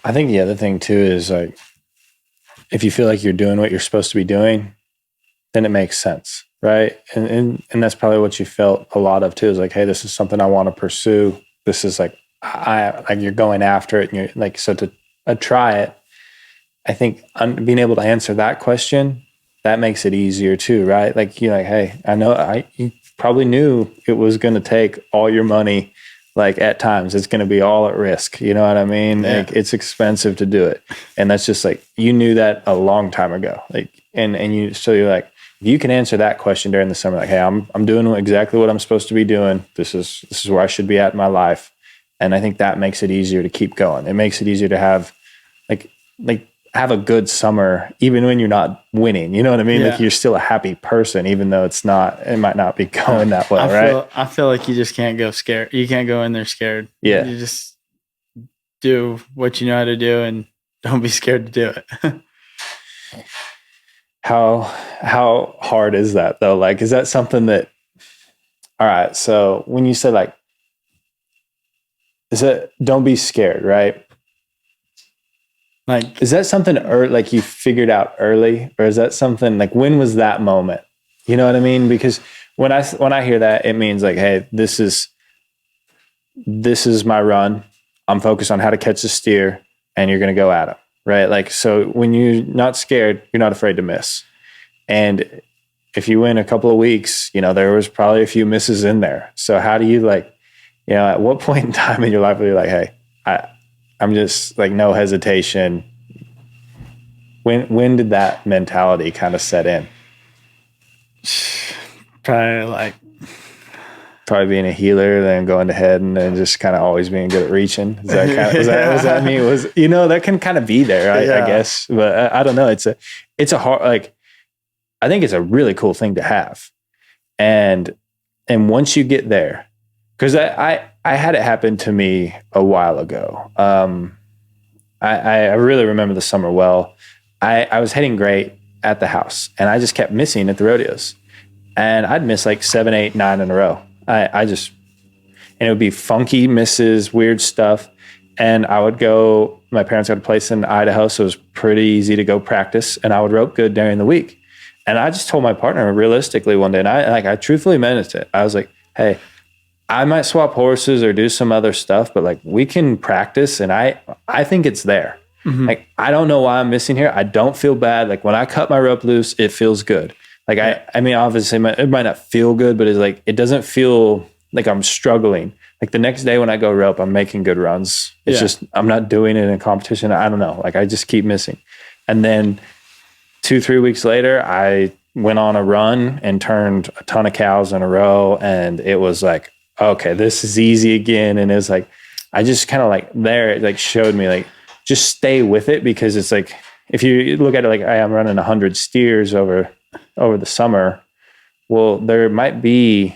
[SPEAKER 1] I think the other thing too is like, if you feel like you're doing what you're supposed to be doing, then it makes sense, right? And that's probably what you felt a lot of too. Is like, hey, this is something I want to pursue. This is like you're going after it, and you're like, so to try it. I think being able to answer that question, that makes it easier too, right? Like you're like, hey, I know you probably knew it was going to take all your money. Like at times it's going to be all at risk. You know what I mean? Yeah. Like it's expensive to do it. And that's just like, you knew that a long time ago. Like, so you're like, if you can answer that question during the summer, like, hey, I'm doing exactly what I'm supposed to be doing. This is where I should be at in my life. And I think that makes it easier to keep going. It makes it easier to have have a good summer, even when you're not winning. You know what I mean? Yeah. Like you're still a happy person, even though it might not be going that well, right?
[SPEAKER 2] I feel like you just can't go scared. You can't go in there scared.
[SPEAKER 1] Yeah.
[SPEAKER 2] You just do what you know how to do and don't be scared to do it.
[SPEAKER 1] How hard is that though? Like, is that something that, all right. So when you say like, don't be scared, right? Like, is that something like you figured out early, or is that something like, when was that moment? You know what I mean? Because when I hear that, it means like, hey, this is my run. I'm focused on how to catch a steer. and you're going to go at them, right? Like, so when you're not scared, you're not afraid to miss. And if you win a couple of weeks, there was probably a few misses in there. So how do you like, at what point in time in your life are you like, hey, I'm just like, no hesitation. When did that mentality kind of set in? Probably being a healer, then going to head, and then just kind of always being good at reaching. Is that kind of, that can kind of be there, I guess. But I don't know. It's a hard, like, I think it's a really cool thing to have. And once you get there, because I had it happen to me a while ago. I really remember the summer well. I was hitting great at the house, and I just kept missing at the rodeos. And I'd miss like 7, 8, 9 in a row. And it would be funky misses, weird stuff. And I would go, my parents had a place in Idaho, so it was pretty easy to go practice. And I would rope good during the week. And I just told my partner realistically one day, and I truthfully meant it. I was like, hey, I might swap horses or do some other stuff, but like we can practice. And I think it's there. Mm-hmm. Like, I don't know why I'm missing here. I don't feel bad. Like when I cut my rope loose, it feels good. Like, I mean, obviously it might not feel good, but it's like, it doesn't feel like I'm struggling. Like the next day when I go rope, I'm making good runs. It's just, I'm not doing it in a competition. I don't know. Like I just keep missing. And then 2-3 weeks later, I went on a run and turned a ton of cows in a row. And it was like, okay, this is easy again. And it was like, I just kind of like there, it like showed me like, just stay with it, because it's like, if you look at it like I'm running 100 steers over the summer, well, there might be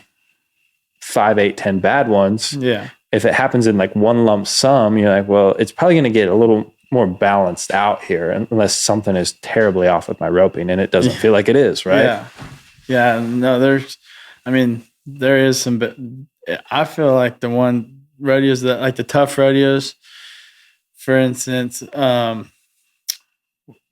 [SPEAKER 1] 5, 8, 10 bad ones.
[SPEAKER 2] Yeah.
[SPEAKER 1] If it happens in like one lump sum, you're like, well, it's probably going to get a little more balanced out here, unless something is terribly off with my roping, and it doesn't feel like it is, right?
[SPEAKER 2] Yeah. Yeah. No, there is some, but I feel like the one rodeos that like the tough rodeos, for instance,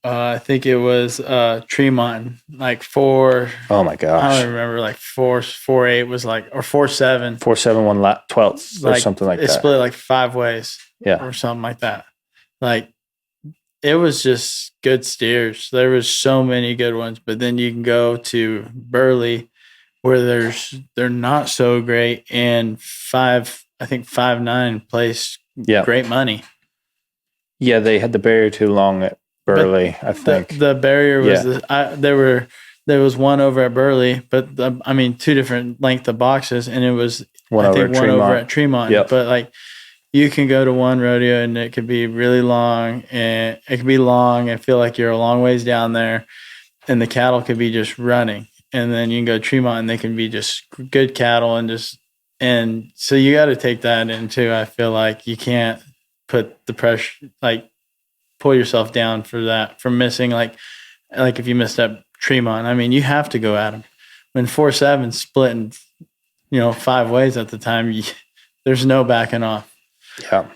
[SPEAKER 2] I think it was Tremont, like 4.
[SPEAKER 1] Oh my gosh!
[SPEAKER 2] I don't remember, like 4.8 was like, or 4.7.
[SPEAKER 1] 4.7 1 12th or something like that.
[SPEAKER 2] It split like 5 ways, or something like that. Like it was just good steers. There was so many good ones, but then you can go to Burley where they're not so great, and 5.9 plays great money. Yeah,
[SPEAKER 1] they had the barrier too long at Burley, I think.
[SPEAKER 2] The barrier was there was one over at Burley, but 2 different length of boxes, and it was one over at Tremont. Yep. But like you can go to one rodeo and it could be really long, and it could be long and feel like you're a long ways down there, and the cattle could be just running. And then you can go to Tremont and they can be just good cattle, and so you got to take that into, I feel like you can't put the pressure, like pull yourself down for missing, like if you missed up Tremont. I mean, you have to go at them. When 4.7 splitting, 5 ways at the time, there's no backing off.
[SPEAKER 1] Yeah.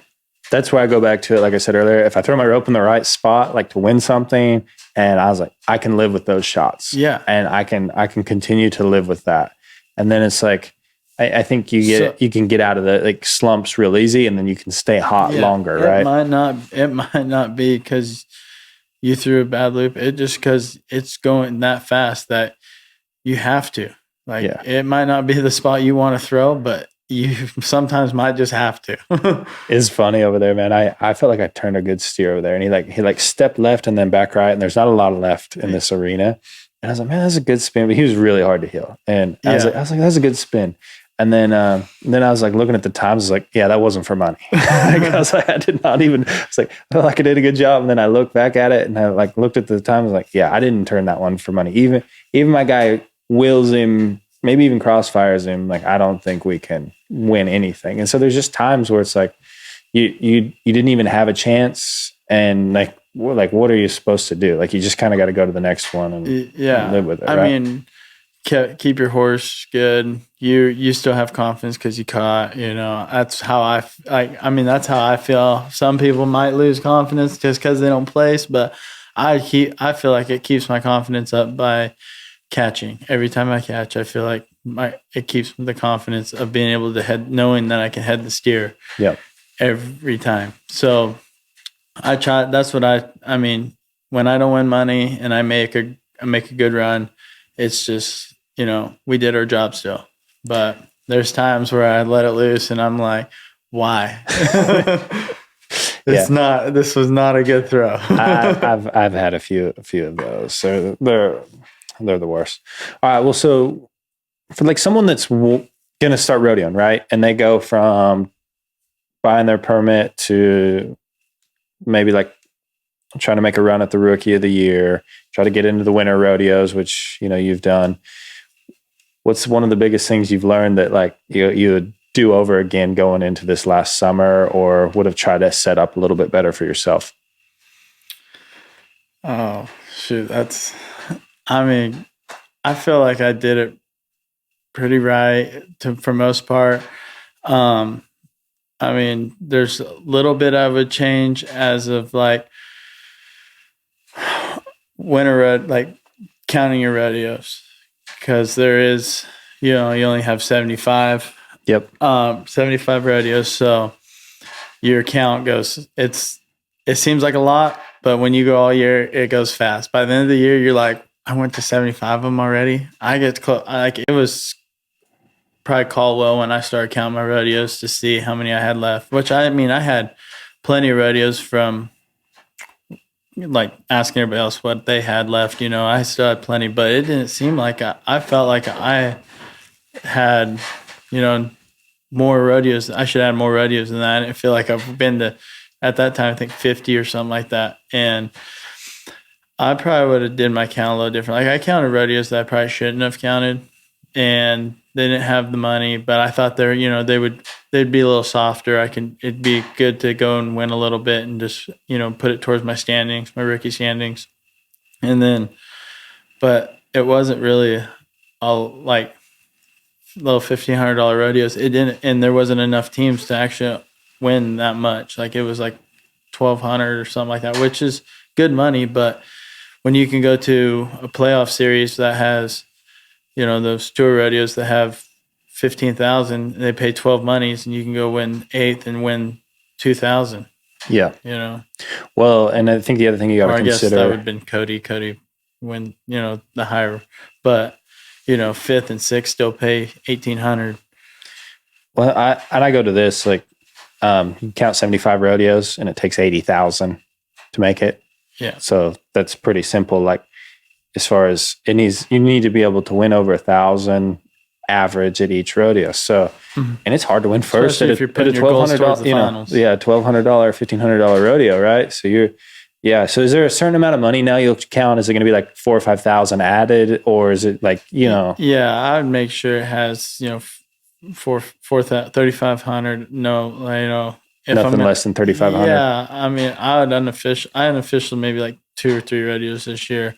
[SPEAKER 1] That's why I go back to it. Like I said earlier, if I throw my rope in the right spot, like to win something, and I was like, I can live with those shots.
[SPEAKER 2] Yeah.
[SPEAKER 1] And I can continue to live with that. And then it's like, I think you can get out of the like slumps real easy, and then you can stay hot longer, right?
[SPEAKER 2] It might not be because you threw a bad loop. It just because it's going that fast that you have to. Like it might not be the spot you want to throw, but you sometimes might just have to.
[SPEAKER 1] It's funny over there, man. I felt like I turned a good steer over there, and he stepped left and then back right, and there's not a lot of left in this arena. And I was like, man, that's a good spin, but he was really hard to heel. And I was like, that's a good spin. And then I was like looking at the times. I was like, yeah, that wasn't for money. I was like, I felt like I did a good job. And then I looked back at it and I like looked at the time. I was like, yeah, I didn't turn that one for money. Even my guy wills him, maybe even crossfires him. Like, I don't think we can win anything. And so there's just times where it's like, you didn't even have a chance. And like, what are you supposed to do? Like, you just kind of got to go to the next one and live with it. Right?
[SPEAKER 2] I mean, keep your horse good. You still have confidence because you caught. That's how that's how I feel. Some people might lose confidence just because they don't place, but I feel like it keeps my confidence up by catching. Every time I catch, I feel like it keeps the confidence of being able to knowing that I can head the steer.
[SPEAKER 1] Yep.
[SPEAKER 2] Every time. So I try. That's what I mean, when I don't win money and I make a good run, it's just, we did our job still. But there's times where I let it loose and I'm like, why?
[SPEAKER 1] Yeah.
[SPEAKER 2] This was not a good throw.
[SPEAKER 1] I've had a few of those. So they're the worst. All right. Well, so for like someone that's going to start rodeoing, right? And they go from buying their permit to maybe like trying to make a run at the rookie of the year, try to get into the winter rodeos, which, you've done. What's one of the biggest things you've learned that like you would do over again going into this last summer, or would have tried to set up a little bit better for yourself?
[SPEAKER 2] Oh, shoot. I mean, I feel like I did it pretty right for most part. I mean, there's a little bit I would change as of like like counting your rodeos, because there is, you only have 75.
[SPEAKER 1] Yep.
[SPEAKER 2] 75 rodeos. So your count it seems like a lot, but when you go all year, it goes fast. By the end of the year, you're like, I went to 75 of them already. I get close. Like, it was probably Caldwell when I started counting my rodeos to see how many I had left, which I had plenty of rodeos from like asking everybody else what they had left. I still had plenty, but it didn't seem like I felt like I had, more rodeos. I should add more rodeos than that. I didn't feel like I've been to, at that time, I think 50 or something like that. And I probably would have did my count a little different. Like, I counted rodeos that I probably shouldn't have counted, and they didn't have the money, but I thought they'd be a little softer. It'd be good to go and win a little bit and just, put it towards my standings, my rookie standings. And then, but it wasn't really all like little $1,500 rodeos. It didn't, and there wasn't enough teams to actually win that much. Like, it was like 1,200 or something like that, which is good money. But when you can go to a playoff series that has, those tour rodeos that have 15,000, they pay 12 monies, and you can go win eighth and win 2,000.
[SPEAKER 1] Yeah. Well, and I think the other thing you got to consider. I guess
[SPEAKER 2] that would have been Cody. Cody win, the higher, but fifth and sixth still pay 1,800.
[SPEAKER 1] Well, I go to this like, you count 75 rodeos and it takes 80,000 to make it.
[SPEAKER 2] Yeah.
[SPEAKER 1] So that's pretty simple. Like, as far as you need to be able to win over 1,000 average at each rodeo. So, and it's hard to win first
[SPEAKER 2] at a $1,200,
[SPEAKER 1] $1,200, $1,500 rodeo, right? So so is there a certain amount of money now you'll count? Is it going to be like 4,000 or 5,000 added, or is it like,
[SPEAKER 2] Yeah, I would make sure it has, 3,500. No, if
[SPEAKER 1] nothing less than 3,500.
[SPEAKER 2] Yeah, I would unofficially maybe like 2 or 3 rodeos this year,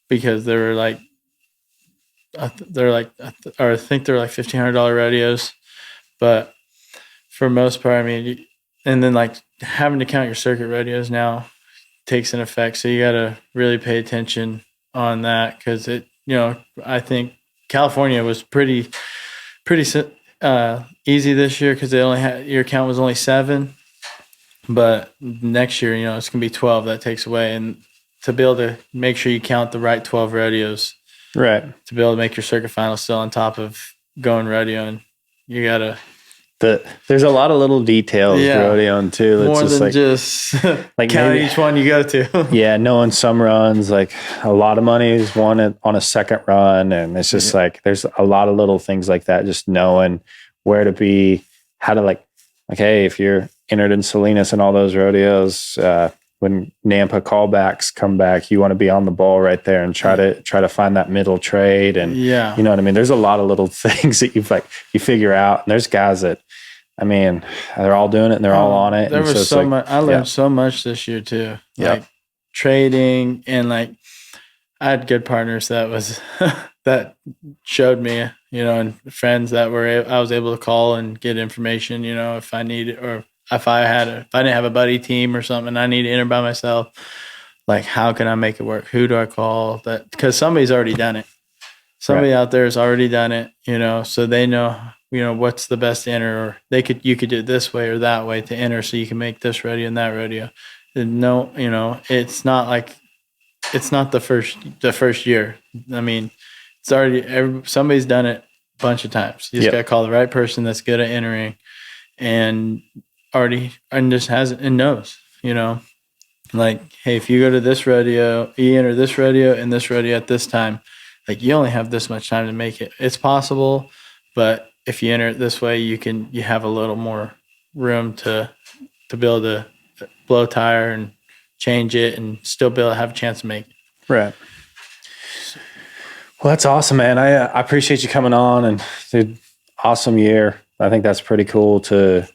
[SPEAKER 2] because they were like, I think they're like $1,500 rodeos, but for most part, and then like having to count your circuit rodeos now takes an effect. So you got to really pay attention on that, because I think California was pretty easy this year, because they only had, your count was only 7, but next year, it's gonna be 12. That takes away, and to be able to make sure you count the right 12 rodeos,
[SPEAKER 1] right,
[SPEAKER 2] to be able to make your circuit final still on top of going rodeoing, you gotta.
[SPEAKER 1] There's a lot of little details rodeoing too. That's
[SPEAKER 2] more
[SPEAKER 1] just
[SPEAKER 2] than
[SPEAKER 1] like,
[SPEAKER 2] just
[SPEAKER 1] like
[SPEAKER 2] count each one you go to.
[SPEAKER 1] Yeah, knowing some runs, like a lot of money is won on a second run, and it's just like there's a lot of little things like that. Just knowing where to be, how to like, hey, if you're entered in Salinas and all those rodeos, when Nampa callbacks come back, you want to be on the ball right there and try to find that middle trade. And you know what I mean? There's a lot of little things that you figure out. And there's guys that, they're all doing it and they're all on it.
[SPEAKER 2] There was so much. I learned so much this year too. Like trading, and like I had good partners that showed me, and friends that I was able to call and get information, if I needed, or if I didn't have a buddy team or something, I need to enter by myself. Like, how can I make it work? Who do I call? That, because somebody's already done it. Somebody out there has already done it, so they know, what's the best enter, or you could do it this way or that way to enter, so you can make this rodeo and that rodeo. No, it's not like it's not the first year. I mean, it's already somebody's done it a bunch of times. You just got to call the right person that's good at entering and just has it and knows, like, hey, if you go to this rodeo, you enter this rodeo and this rodeo at this time, like you only have this much time to make it. It's possible, but if you enter it this way, you have a little more room to be able to blow tire and change it and still be able to have a chance to make it.
[SPEAKER 1] Right. Well, that's awesome, man. I appreciate you coming on, and dude, awesome year. I think that's pretty cool to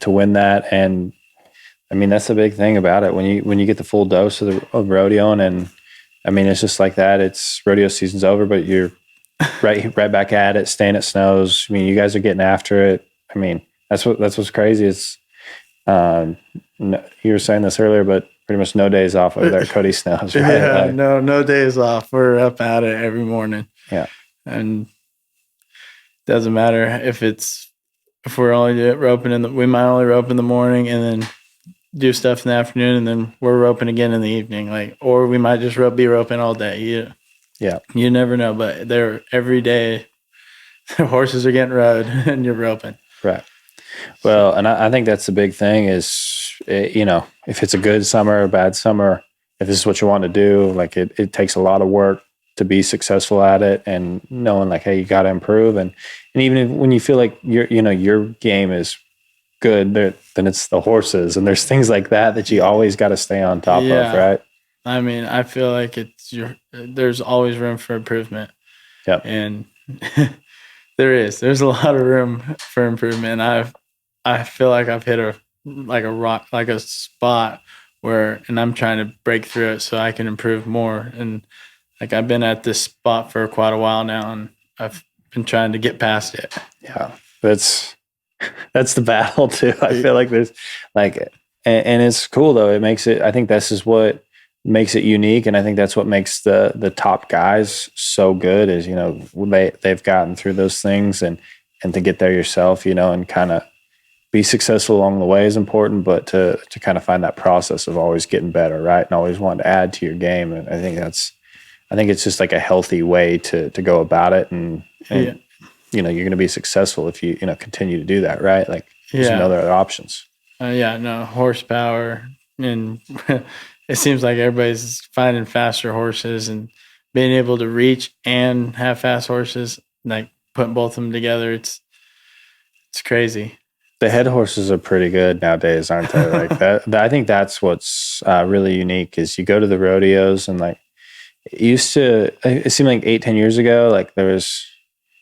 [SPEAKER 1] win that. And I mean, that's the big thing about it. When you get the full dose of rodeoing, and I mean, it's just like that. It's rodeo season's over, but you're right back at it, staying at Snows. I mean, you guys are getting after it. I mean, that's what's crazy. It's you were saying this earlier, but pretty much no days off over there at Cody Snows, right?
[SPEAKER 2] Yeah, no days off. We're up at it every morning.
[SPEAKER 1] Yeah.
[SPEAKER 2] And doesn't matter if we're only roping we might only rope in the morning and then do stuff in the afternoon, and then we're roping again in the evening. Or we might just be roping all day.
[SPEAKER 1] Yeah.
[SPEAKER 2] You never know, but they're every day the horses are getting rode and you're roping.
[SPEAKER 1] Right. Well, and I think that's the big thing is, if it's a good summer or bad summer, if this is what you want to do, like it takes a lot of work to be successful at it, and knowing like, hey, you got to improve. And even when you feel like your game is good, then it's the horses, and there's things like that you always got to stay on top of, right?
[SPEAKER 2] I mean, I feel like there's always room for improvement.
[SPEAKER 1] Yep.
[SPEAKER 2] And there's a lot of room for improvement. I feel like I've hit a rock, like a spot and I'm trying to break through it so I can improve more. And like, I've been at this spot for quite a while now, and I've been trying to get past it.
[SPEAKER 1] Yeah. That's the battle too. I feel like there's like, and it's cool though. I think this is what makes it unique. And I think that's what makes the top guys so good is, they've gotten through those things, and to get there yourself, and kind of be successful along the way is important, but to kind of find that process of always getting better, right? And always wanting to add to your game. And I think it's just like a healthy way to go about it. And you're going to be successful if you continue to do that, right? Like, there's no other options.
[SPEAKER 2] Horsepower. And it seems like everybody's finding faster horses and being able to reach and have fast horses, like putting both of them together. It's crazy.
[SPEAKER 1] The head horses are pretty good nowadays, aren't they? Like that I think that's what's really unique is you go to the rodeos, and like it seemed like 8-10 years ago, like there was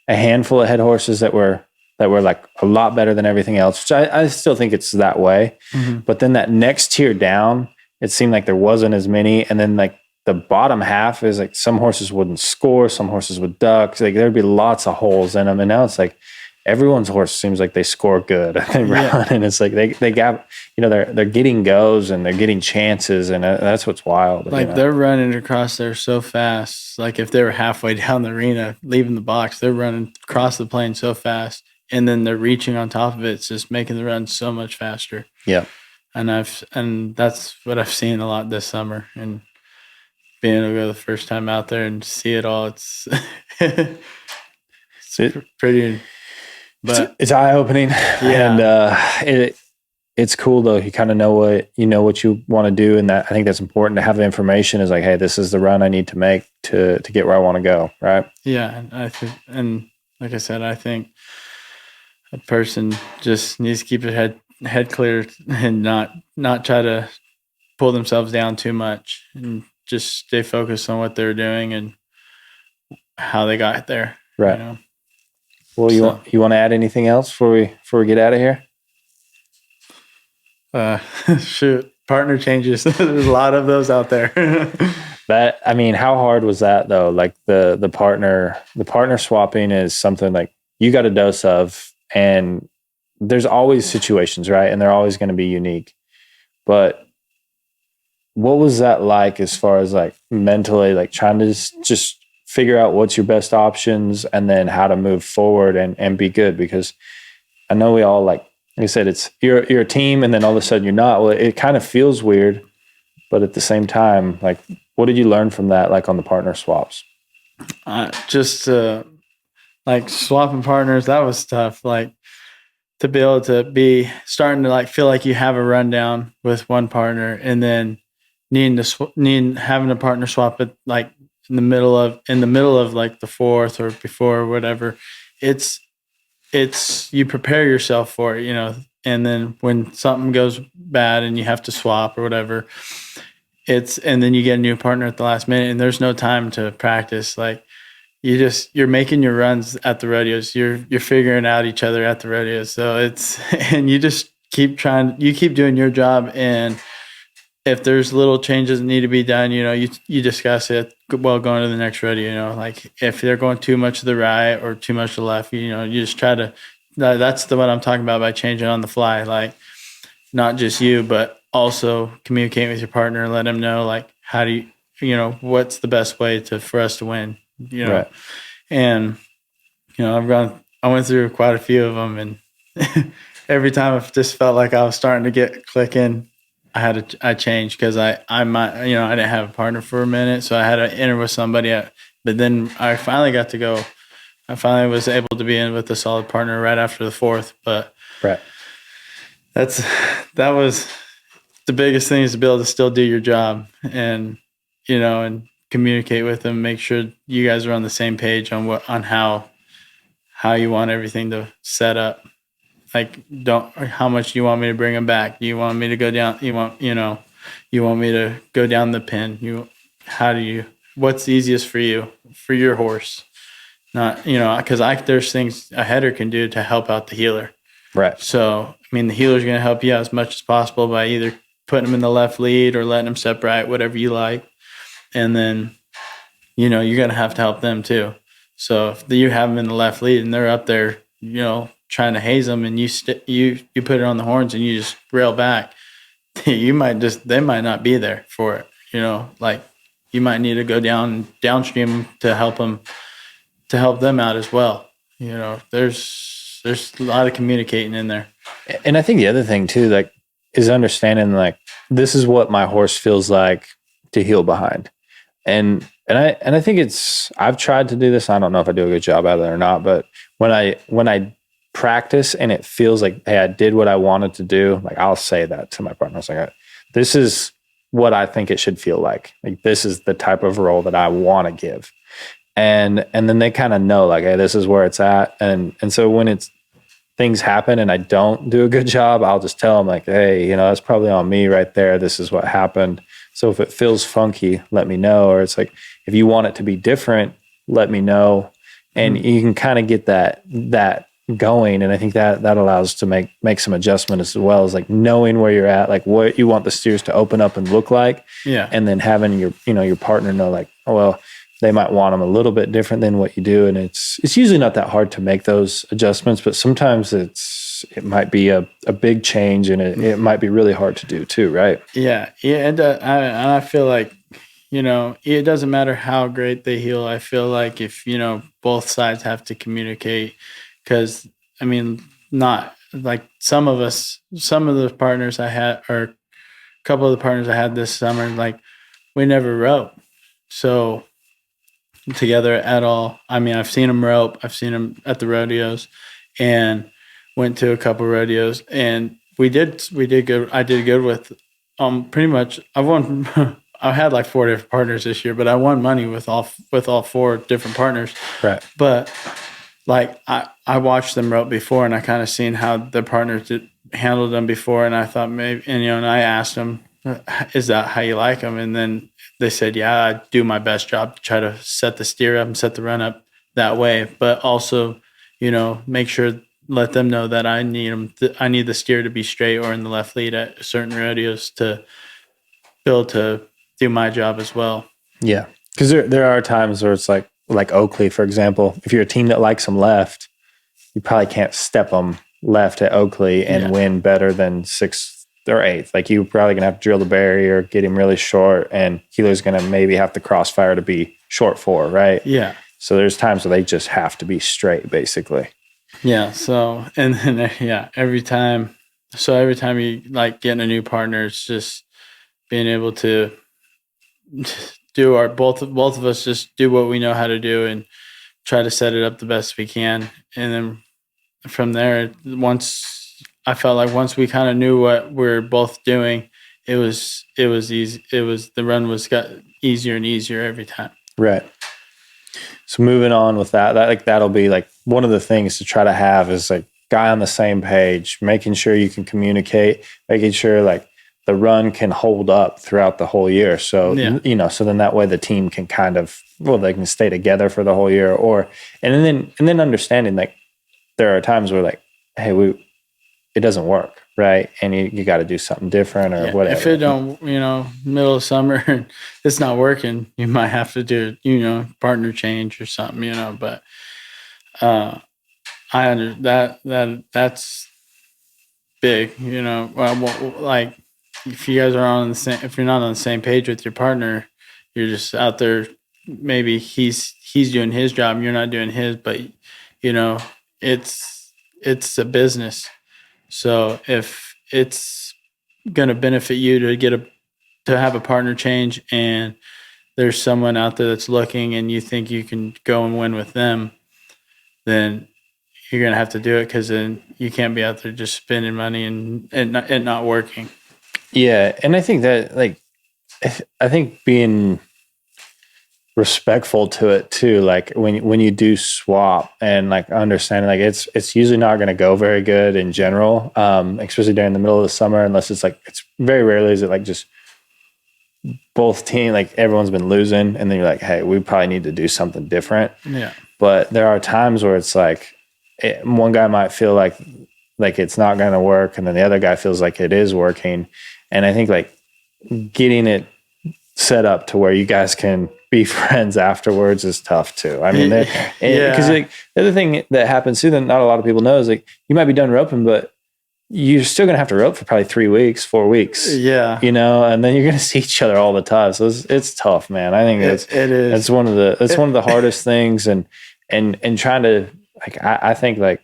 [SPEAKER 1] a handful of head horses that were like a lot better than everything else, which I still think it's that way. Mm-hmm. But then that next tier down, it seemed like there wasn't as many. And then like the bottom half is like some horses wouldn't score, some horses would duck. Like there'd be lots of holes in them. And now it's like everyone's horse seems like they score good. And it's like they got, they're getting goes and they're getting chances, and that's what's wild.
[SPEAKER 2] Like they're running across there so fast. Like if they were halfway down the arena, leaving the box, they're running across the plane so fast, and then they're reaching on top of it. It's just making the run so much faster.
[SPEAKER 1] Yeah.
[SPEAKER 2] And that's what I've seen a lot this summer, and being able to go the first time out there and see it all, it's pretty. But
[SPEAKER 1] it's eye opening, and it's cool though. You kind of know what you want to do, and that I think that's important to have the information. Is like, hey, this is the run I need to make to get where I want to go, right?
[SPEAKER 2] Yeah, and like I said, I think a person just needs to keep their head clear and not try to pull themselves down too much, and just stay focused on what they're doing and how they got there.
[SPEAKER 1] Right. Well, you want to add anything else before we get out of here?
[SPEAKER 2] Shoot, partner changes. There's a lot of those out there.
[SPEAKER 1] How hard was that though? Like the partner swapping is something like you got a dose of, and there's always situations, right? And they're always going to be unique. But what was that like as far as like mentally, like trying to just figure out what's your best options and then how to move forward and be good? Because I know we all like you said, you're a team, and then all of a sudden you're not. Well, it kind of feels weird, But at the same time, like, what did you learn from that, like on the partner swaps?
[SPEAKER 2] Just like swapping partners, that was tough. Like to be able to be starting to like feel like you have a rundown with one partner, and then needing having a partner swap it like in the middle of like the fourth or before or whatever. It's you prepare yourself for it, and then when something goes bad and you have to swap or whatever, and then you get a new partner at the last minute and there's no time to practice. Like you're making your runs at the rodeos. You're figuring out each other at the rodeos. So and you just you keep doing your job. And if there's little changes that need to be done, you discuss it while going to the next rodeo. Like if they're going too much to the right or too much to the left, you just try to, that's what I'm talking about by changing on the fly. Like not just you, but also communicate with your partner and let them know, like, how do what's the best way for us to win,
[SPEAKER 1] Right.
[SPEAKER 2] And, I went through quite a few of them, and every time I just felt like I was starting to get clicking, I changed because I might, I didn't have a partner for a minute. So I had to enter with somebody, but then I finally got to go. I finally was able to be in with a solid partner right after the fourth, but
[SPEAKER 1] Right.
[SPEAKER 2] that was the biggest thing, is to be able to still do your job and, and communicate with them, make sure you guys are on the same page on how you want everything to set up. Like, how much do you want me to bring them back? Do you want me to go down? You want me to go down the pin? What's easiest for you, for your horse? Not, because there's things a header can do to help out the healer.
[SPEAKER 1] Right.
[SPEAKER 2] So, the healer's going to help you out as much as possible by either putting them in the left lead or letting them step right, whatever you like. And then, you're going to have to help them too. So if you have them in the left lead and they're up there, trying to haze them, and you put it on the horns and you just rail back, they might not be there for it. Like you might need to go downstream to help them out as well. There's a lot of communicating in there.
[SPEAKER 1] And I think the other thing too, like, is understanding, like, this is what my horse feels like to heel behind. And I think I've tried to do this. I don't know if I do a good job at it or not, but when I practice and it feels like, hey, I did what I wanted to do, like, I'll say that to my partner. It's like, this is what I think it should feel like. Like, this is the type of role that I want to give. And then they kind of know, like, hey, this is where it's at. And so when things happen and I don't do a good job, I'll just tell them, like, hey, that's probably on me right there. This is what happened. So if it feels funky, let me know. Or it's like, if you want it to be different, let me know. And you can kind of get that going. And I think that allows to make some adjustment, as well as, like, knowing where you're at, like what you want the steers to open up and look like.
[SPEAKER 2] Yeah.
[SPEAKER 1] And then having your partner know, like, oh, well, they might want them a little bit different than what you do. And it's usually not that hard to make those adjustments, but sometimes it might be a big change, and it might be really hard to do too. Right.
[SPEAKER 2] Yeah. Yeah. And I feel like, it doesn't matter how great they heal. I feel like if, both sides have to communicate, because not like some of the partners I had, or a couple of the partners I had this summer, like, we never rope. So together at all. I've seen them rope. I've seen them at the rodeos, and went to a couple rodeos, and we did good. I did good with pretty much. I've won. I had like 4 different partners this year, but I won money with all 4 different partners.
[SPEAKER 1] Right.
[SPEAKER 2] But like I watched them rope before, and I kind of seen how the partners handled them before, and I thought maybe, and I asked them, is that how you like them? And then they said, yeah, I do my best job to try to set the steer up and set the run up that way. But also, make sure, let them know that I need I need the steer to be straight or in the left lead at certain rodeos to be able to do my job as well.
[SPEAKER 1] Yeah. Because there are times where it's like Oakley, for example, if you're a team that likes them left, you probably can't step them left at Oakley and win better than 6th or 8th. Like, you're probably going to have to drill the barrier, get him really short, and healer's going to maybe have to crossfire to be short 4, right?
[SPEAKER 2] Yeah.
[SPEAKER 1] So there's times where they just have to be straight, basically.
[SPEAKER 2] Yeah. So, and then, every time you like getting a new partner, it's just being able to do our both of us just do what we know how to do and try to set it up the best we can. And then from there, I felt like once we kind of knew what we're both doing, it was easy. The run got easier and easier every time.
[SPEAKER 1] Right. So moving on with that like that'll be like one of the things to try to have is like guy on the same page, making sure you can communicate, making sure like the run can hold up throughout the whole year. So, so then that way the team can kind of, they can stay together for the whole year and then understanding like there are times where like, hey, it doesn't work. Right. And you got to do something different or whatever.
[SPEAKER 2] If it don't, middle of summer and it's not working, you might have to do, partner change or something, but, I under that's big, well, like if you guys are if you're not on the same page with your partner, you're just out there. Maybe he's doing his job, you're not doing his, but it's a business. So if it's going to benefit you to have a partner change and there's someone out there that's looking and you think you can go and win with them, then you're going to have to do it because then you can't be out there just spending money and not working.
[SPEAKER 1] Yeah. And I think that I think being respectful to it too, like when you do swap and like understanding like it's usually not going to go very good in general, especially during the middle of the summer, unless it's very rarely is it like just both team, like everyone's been losing and then you're like, hey, we probably need to do something different.
[SPEAKER 2] Yeah.
[SPEAKER 1] But there are times where it's like one guy might feel like it's not going to work and then the other guy feels like it is working. And I think like getting it set up to where you guys can be friends afterwards is tough too. I mean, because the other thing that happens too that not a lot of people know is like you might be done roping, but you're still going to have to rope for probably 3 weeks, 4 weeks.
[SPEAKER 2] Yeah.
[SPEAKER 1] And then you're going to see each other all the time. So it's tough, man. I think it is. It's one of the hardest things and trying to I think like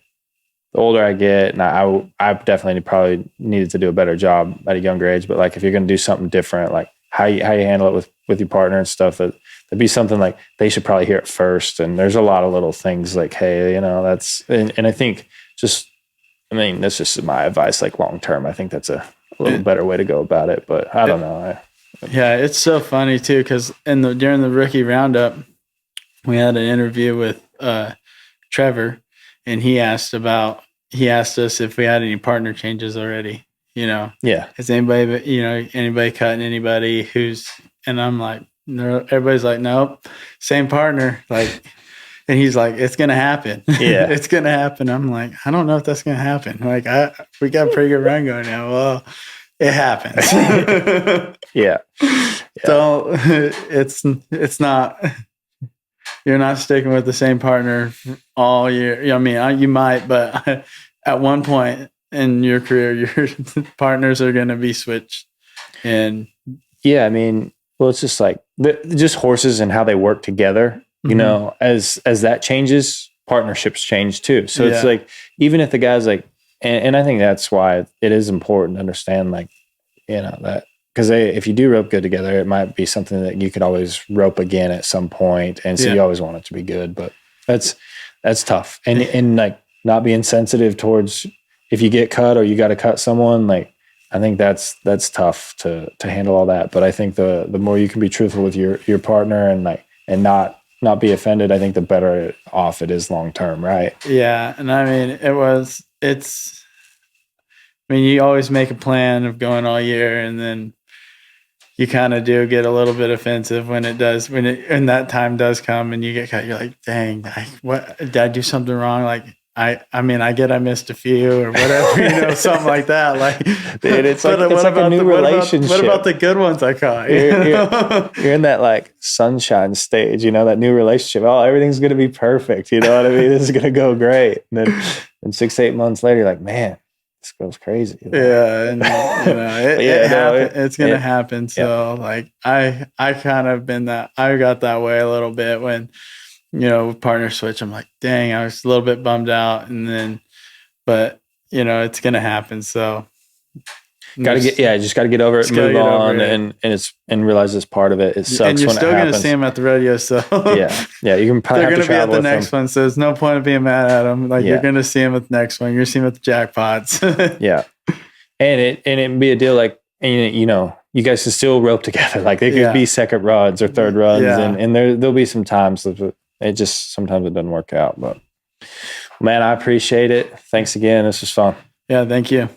[SPEAKER 1] the older I get, and I definitely probably needed to do a better job at a younger age, but like if you're going to do something different, like how you handle it with your partner and stuff, that'd be something like they should probably hear it first. And there's a lot of little things like, hey, that's, and I think that's just my advice, like long term, I think that's a little better way to go about it, but I don't know.
[SPEAKER 2] Yeah. It's so funny too. Cause during the rookie roundup, we had an interview with, Trevor, and he asked us if we had any partner changes already, Yeah. Has anybody cutting anybody and I'm like, no, everybody's like, nope, same partner. Like, and he's like, it's going to happen.
[SPEAKER 1] Yeah.
[SPEAKER 2] It's going to happen. I'm like, I don't know if that's going to happen. Like we got a pretty good run going now. Well, it happens.
[SPEAKER 1] Yeah.
[SPEAKER 2] So it's not, you're not sticking with the same partner all year. I mean, you might, but at one point in your career, your partners are going to be switched. And
[SPEAKER 1] yeah, I mean, well, it's just like just horses and how they work together. As that changes, partnerships change too. So it's like even if the guy's like, and I think that's why it is important to understand, like that. Because if you do rope good together, it might be something that you could always rope again at some point, and so you always want it to be good. But that's tough, and like not being sensitive towards if you get cut or you got to cut someone. Like I think that's tough to handle all that. But I think the more you can be truthful with your partner and not be offended, I think the better off it is long term, right?
[SPEAKER 2] Yeah, and I mean you always make a plan of going all year, and then you kind of do get a little bit offensive when that time does come and you get cut. You're like, dang, what did I do something wrong? Like I missed a few or whatever, something like that. Like,
[SPEAKER 1] dude, it's like a new relationship.
[SPEAKER 2] What about the good ones I caught?
[SPEAKER 1] You're in that like sunshine stage, that new relationship. Oh, everything's going to be perfect. You know what I mean? This is going to go great. And then 6 to 8 months later, you're like, man, this goes crazy.
[SPEAKER 2] Yeah, and it's gonna happen. So like I kind of been that I got that way a little bit when with partner switch. I'm like, dang, I was a little bit bummed out, and then but it's gonna happen. So
[SPEAKER 1] Just got to get over it,
[SPEAKER 2] Just gotta
[SPEAKER 1] move
[SPEAKER 2] get over
[SPEAKER 1] on,
[SPEAKER 2] it.
[SPEAKER 1] and realize it's part of it. It sucks
[SPEAKER 2] And you're
[SPEAKER 1] when it
[SPEAKER 2] still going to
[SPEAKER 1] happens.
[SPEAKER 2] see them at the rodeo. So
[SPEAKER 1] Yeah. You can probably
[SPEAKER 2] they're
[SPEAKER 1] have
[SPEAKER 2] going
[SPEAKER 1] to
[SPEAKER 2] to be at
[SPEAKER 1] travel
[SPEAKER 2] the
[SPEAKER 1] with
[SPEAKER 2] next
[SPEAKER 1] them.
[SPEAKER 2] one. So there's no point of being mad at them. Like you're going to see them at the next one. You're seeing them at the jackpots.
[SPEAKER 1] Yeah. And it'd be a deal like, you know, you guys can still rope together. Like they could be second runs or third runs.
[SPEAKER 2] Yeah.
[SPEAKER 1] And there'll be some times that it just, sometimes it doesn't work out, but man, I appreciate it. Thanks again. This was fun.
[SPEAKER 2] Yeah. Thank you.